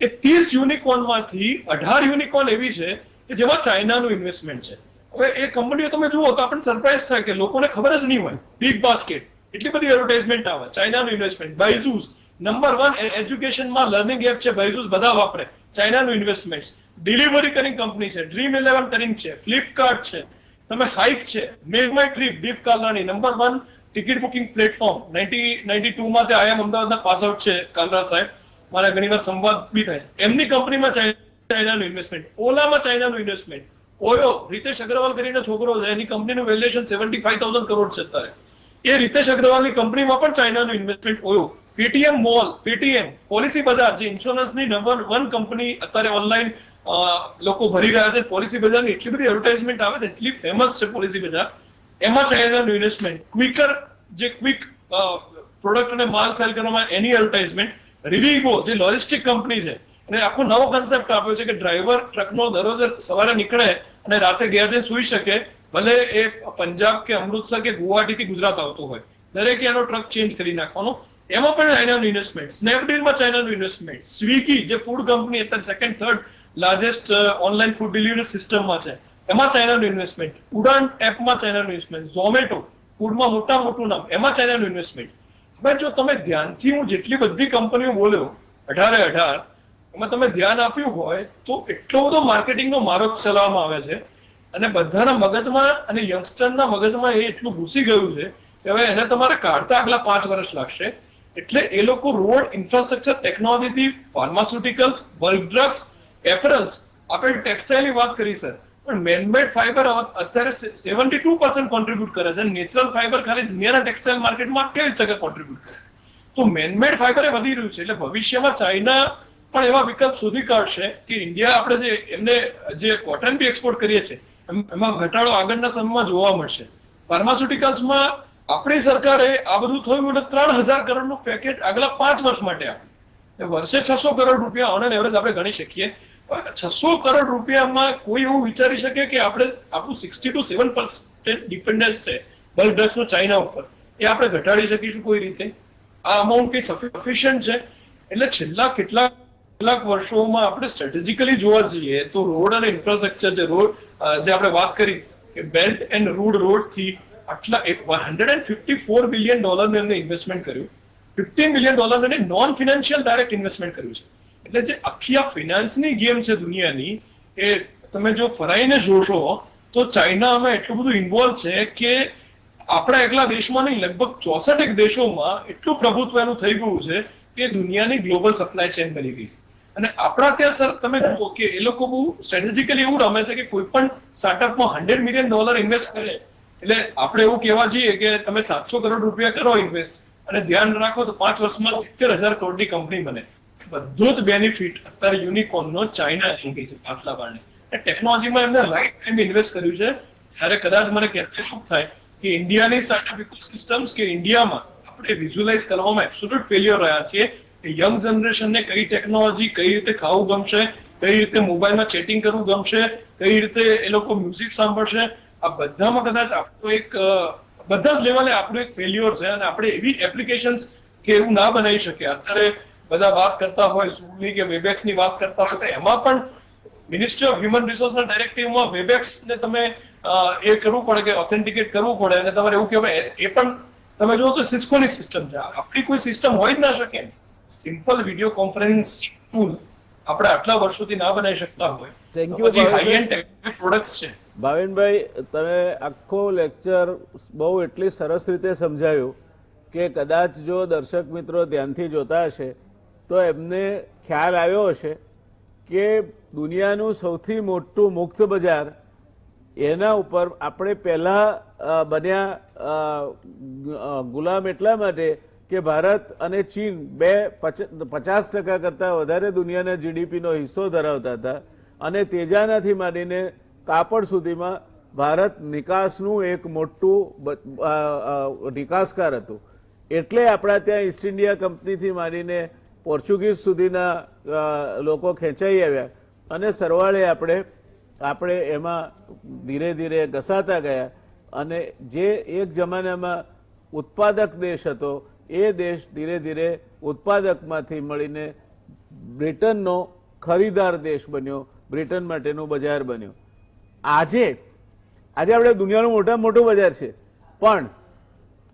એ 30 યુનિકોર્નમાંથી 18 યુનિકોર્ન એવી છે કે જેમાં ચાઇનાનું ઇન્વેસ્ટમેન્ટ છે. હવે એ કંપનીઓ તમે જુઓ તો આપણને સરપ્રાઈઝ થાય કે લોકોને ખબર જ નહીં હોય. બિગ બાસ્કેટ, એટલી બધી એડવર્ટાઇઝમેન્ટ આવે, ચાઇનાનું ઇન્વેસ્ટમેન્ટ. બાયજુસ નંબર 1 એજ્યુકેશનમાં લર્નિંગ એપ છે, બાયજુસ બધા વાપરે, ચાઇનાનું ઇન્વેસ્ટમેન્ટ. ડિલિવરી કરીને કંપની છે, Dream11 કરીને છે, ફ્લિપકાર્ટ છે, તમે હાઇક છે, મેક માય ટ્રીપ, દીપ કાલરાની નંબર 1 ટિકિટ બુકિંગ પ્લેટફોર્મ. 1992 માં તે આઈએમ અમદાવાદના પાસ આઉટ છે કાલરા સાહેબ, મારા ઘણી વાર સંવાદ બી થાય છે. એમની કંપનીમાં ચાઇનાનું ઇન્વેસ્ટમેન્ટ, ઓલામાં ચાઇનાનું ઇન્વેસ્ટમેન્ટ. ઓયો, રીતેશ અગ્રવાલ કરીને છોકરો છે, એની કંપનીનું વેલ્યુએશન 75,000 કરોડ છે અત્યારે. એ રીતેશ અગ્રવાલની કંપનીમાં પણ ચાઇનાનું investment OYO. Paytm mall, Paytm, policy Bazaar જે ઇન્સ્યોરન્સની નંબર 1 કંપની અત્યારે ઓનલાઈન લોકો ભરી રહ્યા છે. પોલિસી બજારની એટલી બધી એડવર્ટાઇઝમેન્ટ આવે છે, એટલી ફેમસ છે પોલિસી બજાર, એમાં ચાઇનાનું ઇન્વેસ્ટમેન્ટ. ક્વિકર જે ક્વિક પ્રોડક્ટ અને માલ સેલ કરવામાં એની એડવર્ટાઇઝમેન્ટ. રિવિગો જે લોજિસ્ટિક કંપની છે અને આખો નવો કન્સેપ્ટ આપ્યો છે કે ડ્રાઈવર ટ્રકનો દરરોજ સવારે નીકળે અને રાતે ઘેર જઈને સુઈ શકે, ભલે એ પંજાબ કે અમૃતસર કે ગુવાહાટીથી ગુજરાત આવતો હોય, દરેકે એનો ટ્રક ચેન્જ કરી નાખવાનો. એમાં પણ ચાઇનાનું ઇન્વેસ્ટમેન્ટ. સ્નેપડીલમાં ચાઇનાનું ઇન્વેસ્ટમેન્ટ. સ્વિગી જે ફૂડ કંપની અત્યારે 2nd 3rd largest online food delivery સિસ્ટમમાં છે, એમાં ચાઇનાનું ઇન્વેસ્ટમેન્ટ. ઉડાન એપમાં ચાઇનાનું ઇન્વેસ્ટમેન્ટ. ઝોમેટો ફૂડમાં મોટું નામ, એમાં ચાઇનાનું ઇન્વેસ્ટમેન્ટ. હવે જો તમે ધ્યાનથી, હું જેટલી બધી કંપનીઓ બોલ્યો 18 એમાં તમે ધ્યાન આપ્યું હોય તો એટલો બધો માર્કેટિંગનો મારો ચલાવવામાં આવે છે અને બધાના મગજમાં અને યંગસ્ટરના મગજમાં એ એટલું ઘૂસી ગયું છે કે હવે એને તમારે કાઢતા આગલા 5 વર્ષ લાગશે. એટલે એ લોકો રોડ ઇન્ફ્રાસ્ટ્રક્ચર ટેકનોલોજીથી ફાર્માસ્યુટિકલ્સ, બલ્ક ડ્રગ્સ, એપરલ્સ, આપણે ટેક્સટાઇલની વાત કરી સર, પણ મેનમેડ ફાઈબર અત્યારે 72% કોન્ટ્રીબ્યુટ કરે છે. નેચરલ ફાઈબર ખાલી દુનિયાના ટેક્સટાઇલ માર્કેટમાં 28% કોન્ટ્રીબ્યુટ કરે. તો મેનમેડ ફાઈબર એ વધી રહ્યું છે. એટલે ભવિષ્યમાં ચાઇના પણ એવા વિકલ્પ શોધી કાઢશે કે ઇન્ડિયા આપણે જે એમને જે કોટન બી એક્સપોર્ટ કરીએ છીએ એમાં ઘટાડો આગળના સમયમાં જોવા મળશે. ફાર્માસ્યુટિકલ્સમાં આપણી સરકારે આ બધું થયું એટલે 3,000 કરોડનું પેકેજ આગલા 5 વર્ષ માટે આપ્યું. વર્ષે 600 કરોડ રૂપિયા ઓન એન એવરેજ આપણે ગણી શકીએ. 600 કરોડ રૂપિયામાં કોઈ એવું વિચારી શકે કે આપણે આપણું 60 to 7% ડિપેન્ડન્સ છે બલ્ક ડ્રગ્સનો ચાઇના ઉપર, એ આપણે ઘટાડી શકીશું કોઈ રીતે? આ અમાઉન્ટ કઈ સફિશિયન્ટ છે? એટલે છેલ્લા કેટલાક વર્ષોમાં આપણે સ્ટ્રેટેજિકલી જોવા જઈએ તો રોડ અને ઇન્ફ્રાસ્ટ્રક્ચર જે રોડ જે આપણે વાત કરી કે બેલ્ટ એન્ડ રોડ થી આટલા $154 બિલિયન એમને ઇન્વેસ્ટમેન્ટ કર્યું. $15 બિલિયન એને નોન ફિનાન્શિયલ ડાયરેક્ટ ઇન્વેસ્ટમેન્ટ કર્યું છે. એટલે જે આખી આ ફિનાન્સની ગેમ છે દુનિયાની, એ તમે જો ફરાઈને જોશો તો ચાઇનામાં એટલું બધું ઇન્વોલ્વ છે કે આપણા એકલા દેશમાં નહીં, લગભગ 64 દેશોમાં એટલું પ્રભુત્વ એનું થઈ ગયું છે કે દુનિયાની ગ્લોબલ સપ્લાય ચેન બની ગઈ. અને આપણા ત્યાં સર તમે જુઓ કે એ લોકો બહુ સ્ટ્રેટેજિકલી એવું રમે છે કે કોઈ પણ સ્ટાર્ટઅપમાં $100 મિલિયન ઇન્વેસ્ટ કરે એટલે આપણે એવું કહેવા છીએ કે તમે 700 કરોડ રૂપિયા કરો ઇન્વેસ્ટ અને ધ્યાન રાખો તો 5 વર્ષમાં 70,000 કરોડની કંપની બને. બધું જ બેનિફિટ અત્યારે યુનિકોર્નનો ચાઇના થઈ છે આટલા કારણે. ટેકનોલોજીમાં એમને રાઈટ ટાઈમ ઇન્વેસ્ટ કર્યું છે. ત્યારે કદાચ મને કહેતા શું થાય કે ઇન્ડિયાની સ્ટાર્ટઅપ ઇકોસિસ્ટમ્સ કે ઇન્ડિયામાં આપણે વિઝ્યુઅલાઇઝ કરવામાં એબ્સોલ્યુટ ફેલિયર રહ્યા છીએ કે યંગ જનરેશનને કઈ ટેકનોલોજી કઈ રીતે ખાવું ગમશે, કઈ રીતે મોબાઈલમાં ચેટિંગ કરવું ગમશે, કઈ રીતે એ લોકો મ્યુઝિક સાંભળશે, આ બધામાં કદાચ આપણું એક બધા જ લેવલે આપણું એક ફેલ્યોર છે. અને આપણે એવી એપ્લિકેશન્સ કે એવું ના બનાવી શકીએ. અત્યારે બધા વાત કરતા હોય ઝૂમની કે વેબએક્સની વાત કરતા હોય તો એમાં પણ મિનિસ્ટ્રી ઓફ હ્યુમન રિસોર્સના ડાયરેક્ટિવમાં વેબએક્સને તમે એ કરવું પડે કે ઓથેન્ટિકેટ કરવું પડે અને તમારે એવું કહેવાય એ પણ તમે જો તો સિસ્કોની સિસ્ટમ છે. આપણી કોઈ સિસ્ટમ હોય જ ના શકે. સિમ્પલ વિડીયો કોન્ફરન્સિંગ ટૂલ આપણે આટલા વર્ષોથી ના બનાવી શકતા હોય. Thank you, પછી હાઈ એન્ડ ટેકનિકલ પ્રોડક્ટ્સ છે. ભાવિનભાઈ, તમે આખો લેક્ચર બહુ એટલી સરસ રીતે સમજાયું કે કદાચ જો દર્શક મિત્રો ધ્યાનથી જોતા હશે તો એમને ખ્યાલ આવ્યો હશે કે દુનિયાનું સૌથી મોટું મુક્ત બજાર એના ઉપર આપણે પહેલાં બન્યા ગુલામ એટલા માટે કે ભારત અને ચીન 50% કરતાં વધારે દુનિયાના જીડીપીનો હિસ્સો ધરાવતા હતા અને તેજાનાથી માંડીને કાપડ સુધીમાં ભારત નિકાસનું એક મોટું નિકાસકાર હતું. એટલે આપણા ત્યાં ઈસ્ટ ઇન્ડિયા કંપનીથી માંડીને પોર્ચુગીઝ સુધીના લોકો ખેંચાઈ આવ્યા અને સરવાળે આપણે એમાં ધીરે ધીરે ઘસાતા ગયા અને જે એક જમાનામાં ઉત્પાદક દેશ હતો એ દેશ ધીરે ધીરે ઉત્પાદકમાંથી મળીને બ્રિટનનો ખરીદાર દેશ બન્યો, બ્રિટન માટેનું બજાર બન્યું. આજે આપણે દુનિયાનું મોટામાં મોટું બજાર છે પણ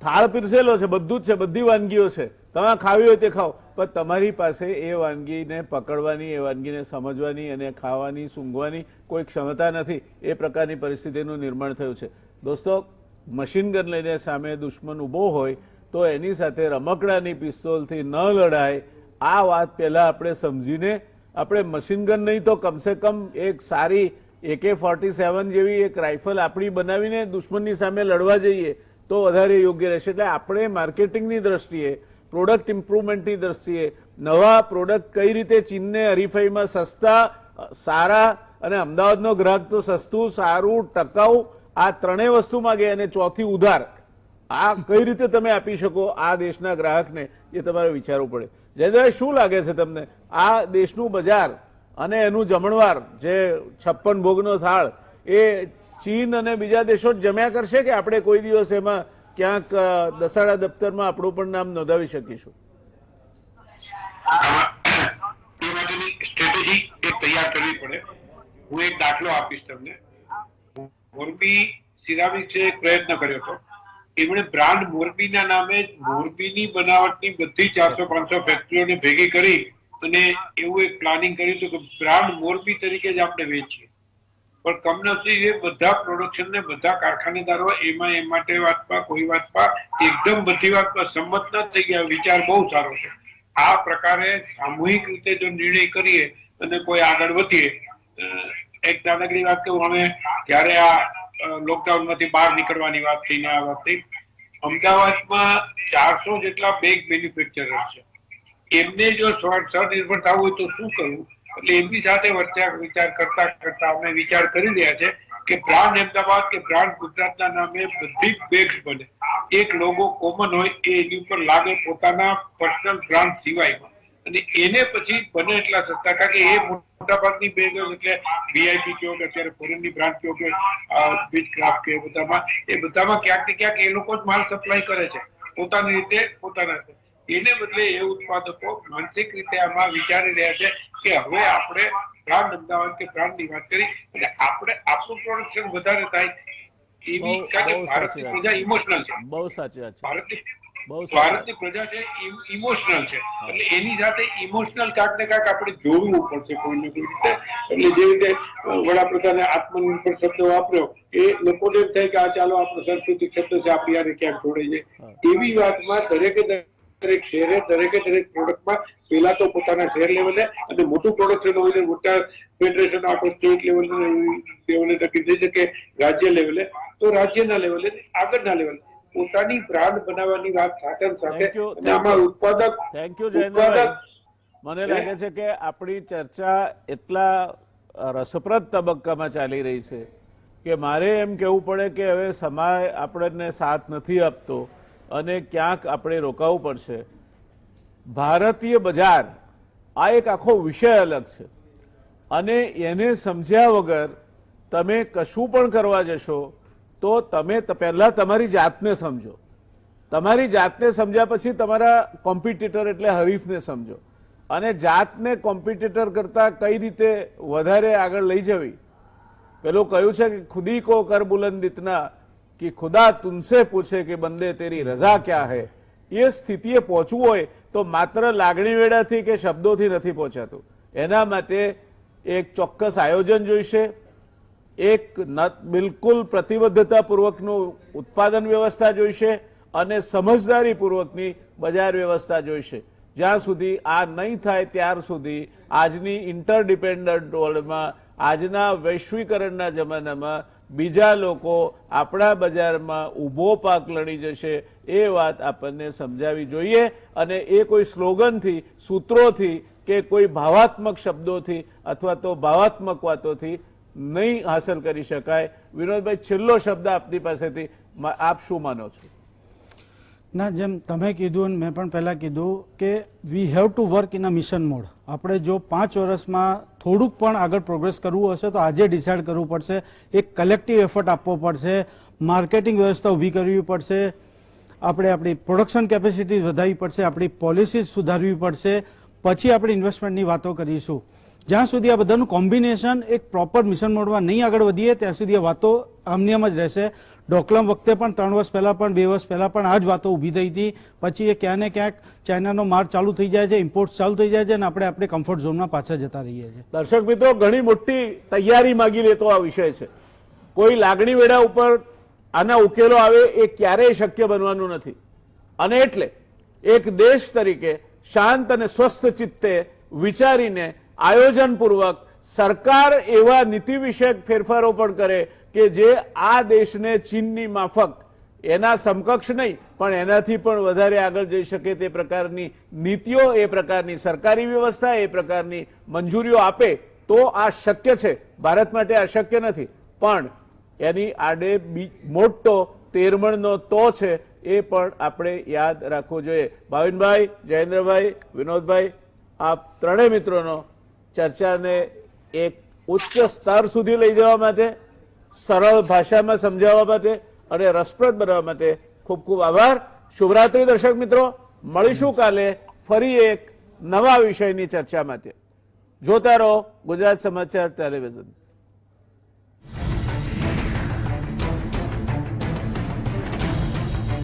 થાળ પીરસેલો છે, બધું જ છે, બધી વાનગીઓ છે, તમે ખાવી હોય તે ખાઓ, પણ તમારી પાસે એ વાનગીને પકડવાની, એ વાનગીને સમજવાની અને ખાવાની, સૂંઘવાની કોઈ ક્ષમતા નથી. એ પ્રકારની પરિસ્થિતિનું નિર્માણ થયું છે. દોસ્તો, મશીન ગન લઈને સામે દુશ્મન ઊભો હોય તો એની સાથે રમકડાની પિસ્તોલથી ન લડાય. આ વાત પહેલાં આપણે સમજીને આપણે મશીન ગન નહીં તો કમસે કમ એક સારી AK-47 જેવી એક રાઇફલ આપણી બનાવીને દુશ્મનની સામે લડવા જઈએ તો વધારે યોગ્ય રહેશે. એટલે આપણે માર્કેટિંગની દ્રષ્ટિએ, પ્રોડક્ટ ઇમ્પ્રુવમેન્ટની દ્રષ્ટિએ નવા પ્રોડક્ટ કઈ રીતે ચીનને હરીફાઈમાં સસ્તા, સારા અને અમદાવાદનો ગ્રાહક તો સસ્તું, સારું, ટકાઉ આ ત્રણેય વસ્તુ માગે અને ચોથી ઉધાર, આ કઈ રીતે તમે આપી શકો આ દેશના ગ્રાહકને એ તમારે વિચારવું પડે. જયદેવભાઈ, શું લાગે છે તમને આ દેશનું બજાર અને એનું જમણવાર જે 56 ભોગનો થાળ એ ચીન અને બીજા દેશો જ જમ્યા કરશે કે આપણે કોઈ દિવસ એમાં ક્યાંક દસાડા દફતરમાં આપણું પણ નામ નોંધાવી શકીશું? એ માટેની સ્ટ્રેટેજી એક તૈયાર કરવી પડે. હું એક દાખલો આપીશ તમને. મોરબી સિરામિક્સે એક પ્રયત્ન કર્યો હતો. એમણે બ્રાન્ડ મોરબીના નામે મોરબીની બનાવટની બધી 400-500 ફેક્ટરીઓને ભેગી કરી અને એવું એક પ્લાનિંગ કર્યું હતું કે બ્રાન્ડ મોરબી તરીકે જ આપણે વેચીએ. પણ કમનસીબે બધા પ્રોડક્શન ને બધા કારખાનેદારો એમાં એ માટે વાતમાં કોઈ વાતમાં એકદમ બધી વાતમાં સંમત ન થઈ ગયા. વિચાર બહુ સારો છે. આ પ્રકારે સામૂહિક રીતે જો નિર્ણય કરીએ અને કોઈ આગળ વધીએ. એક નાનકડી વાત કહું, અમે જ્યારે આ લોકડાઉન માંથી બહાર નીકળવાની વાત થઈને આ વાત થઈ, અમદાવાદમાં 400 જેટલા બેગ મેન્યુફેક્ચરર્સ છે. એમને જો સ્વનિર્ભર થવું હોય તો શું કરવું? એટલે એમની સાથે વિચાર કરતા અમે વિચાર કરી રહ્યા છે કે બ્રાન્ડ અમદાવાદ કે બ્રાન્ડ ગુજરાતના નામે બધી બેગ્સ બને. એક લોગો કોમન હોય એ એની ઉપર લાગે પોતાના પર્સનલ બ્રાન્ડ સિવાયમાં, અને એને પછી બને એટલા સસ્તા, કારણ કે એ મોટાભાગની બેગો એટલે VIP કહો કે અત્યારે ફોરેનની બ્રાન્ડ કહો કે બીચ ક્રાફ્ટ કે એ બધામાં ક્યાંક ને ક્યાંક એ લોકો જ માલ સપ્લાય કરે છે પોતાની રીતે પોતાના. એને બદલે એ ઉત્પાદકો માનસિક રીતે આમાં વિચારી રહ્યા છે કે હવે આપણે બ્રાન્ડ અમદાવાદ કે બ્રાન્ડની વાત કરી અને આપણે આપણું પ્રોડક્શન વધારે થાય એવી, કારણ કે ભારતની પ્રજા ઇમોશનલ છે. બહુ સાચી વાત છે. ભારતની પ્રજા છે ઇમોશનલ છે, એટલે એની સાથે ઇમોશનલ ક્યાંક ને ક્યાંક આપણે જોડવું પડશે કોઈને કોઈ રીતે. એટલે જે રીતે વડાપ્રધાને આત્મનિર્ભર શબ્દ વાપર્યો એ લોકોને એમ થાય કે આ ચાલો આપણો સંસ્કૃતિક શબ્દ છે, આપણી યારે ક્યાંક જોડે છે. એવી વાતમાં દરેકે દરેક શહેરે દરેકે દરેક પ્રોડક્ટમાં પેલા તો પોતાના શહેર લેવલે અને મોટું પ્રોડક્શન હોય મોટા ફેડરેશન આખો સ્ટેટ લેવલે નક્કી થઈ શકે, રાજ્ય લેવલે તો રાજ્યના લેવલે આગળના લેવલે પોતાની બ્રાન્ડ બનાવવાની વાત સાથે સાથે અને આમાં ઉત્પાદક થેન્ક યુ જયેન્દ્રભાઈ. મને લાગે છે કે આપણી ચર્ચા એટલા રસપ્રદ તબક્કામાં ચાલી રહી છે કે મારે એમ કહેવું પડે કે હવે સમય આપણને સાથ નથી આપતો અને ક્યાંક આપણે રોકાવું પડશે. ભારતીય બજાર આ એક આખો વિષય અલગ છે અને એને સમજ્યા વગર તમે કશું પણ કરવા જશો તો તમે પહેલાં તમારી જાતને સમજો. તમારી જાતને સમજ્યા પછી તમારા કોમ્પિટિટર એટલે હરીફને સમજો અને જાતને કોમ્પિટિટર કરતાં કઈ રીતે વધારે આગળ લઈ જવી. પેલું કહ્યું છે કે ખુદી કો કર બુલંદ ઇતના कि खुदा तुमसे पूछे कि बंदे तेरी रजा क्या है. ये સ્થિતિએ પહોંચવું હોય તો માત્ર લાગણી વેડાથી કે શબ્દોથી નથી પહોંચાતું. એના માટે એક ચોક્કસ આયોજન જોઈશે, એક બિલકુલ પ્રતિબદ્ધતાપૂર્વકનું ઉત્પાદન વ્યવસ્થા જોઈશે અને સમજદારીપૂર્વકની બજાર વ્યવસ્થા જોઈશે. જ્યાં સુધી આ નહીં થાય ત્યાર સુધી આજની ઇન્ટરડિપેન્ડન્ટ વર્લ્ડમાં, આજના વૈશ્વિકરણના જમાનામાં બીજા લોકો આપણા બજારમાં ઊભો પાક લડી જશે એ વાત આપણને સમજાવી જોઈએ અને એ કોઈ સ્લોગનથી, સૂત્રોથી કે કોઈ ભાવાત્મક શબ્દોથી અથવા તો ભાવાત્મક વાતોથી નહીં હાંસલ કરી શકાય. વિનોદભાઈ, છેલ્લો શબ્દ આપની પાસેથી, આપ શું માનો છો? ના, જેમ તમે કીધું અને મેં પણ પહેલાં કીધું કે we have to work in a mission mode. આપણે જો 5 વર્ષમાં થોડુંક પણ આગળ પ્રોગ્રેસ કરવું હશે તો આજે ડિસાઇડ કરવું પડશે, એક કલેક્ટિવ એફર્ટ આપવો પડશે, માર્કેટિંગ વ્યવસ્થા ઊભી કરવી પડશે, આપણે આપણી પ્રોડક્શન કેપેસિટી વધારવી પડશે, આપણી પોલિસીઝ સુધારવી પડશે, પછી આપણે ઇન્વેસ્ટમેન્ટની વાતો કરીશું. જ્યાં સુધી આ બધાનું કોમ્બિનેશન એક પ્રોપર મિશન મોડમાં નહીં આગળ વધીએ ત્યાં સુધી આ વાતો આમની આમ જ રહેશે. ડોકલામ વખતે પણ 3 વર્ષ પહેલાં પણ 2 વર્ષ પહેલાં પણ આ જ વાતો ઊભી થઈ હતી. પછી એ ક્યાં ને ક્યાંક ચાઇનાનો માર ચાલુ થઈ જાય છે, ઇમ્પોર્ટ ચાલુ થઈ જાય છે અને આપણે કમ્ફર્ટ ઝોનમાં પાછા જતા રહીએ છીએ. દર્શક મિત્રો, ઘણી મોટી તૈયારી માગી લેતો આ વિષય છે. કોઈ લાગણી વેડા ઉપર આના ઉકેલો આવે એ ક્યારેય શક્ય બનવાનું નથી અને એટલે એક દેશ તરીકે શાંત અને સ્વસ્થ ચિત્તે વિચારીને આયોજનપૂર્વક સરકાર એવા નીતિ વિષયક ફેરફારો પણ કરે કે જે આ દેશને ચીનની માફક, એના સમકક્ષ નહીં પણ એનાથી પણ વધારે આગળ જઈ શકે તે પ્રકારની નીતિઓ, એ પ્રકારની સરકારી વ્યવસ્થા, એ પ્રકારની મંજૂરીઓ આપે તો આ શક્ય છે. ભારત માટે આ શક્ય નથી પણ એની આડે મોટો તેરમણનો તો છે એ પણ આપણે યાદ રાખવું જોઈએ. ભાવિનભાઈ, જયેન્દ્રભાઈ, વિનોદભાઈ, આ ત્રણેય મિત્રોનો ચર્ચાને એક ઉચ્ચ સ્તર સુધી લઈ જવા માટે, સરળ ભાષામાં સમજાવવા માટે અને રસપ્રદ બનાવવા માટે ખૂબ ખૂબ આભાર. શુભરાત્રી દર્શક મિત્રો. મળીશું કાલે ફરી એક નવા વિષયની ચર્ચા માટે. જોતા રહો ગુજરાત સમાચાર ટેલિવિઝન.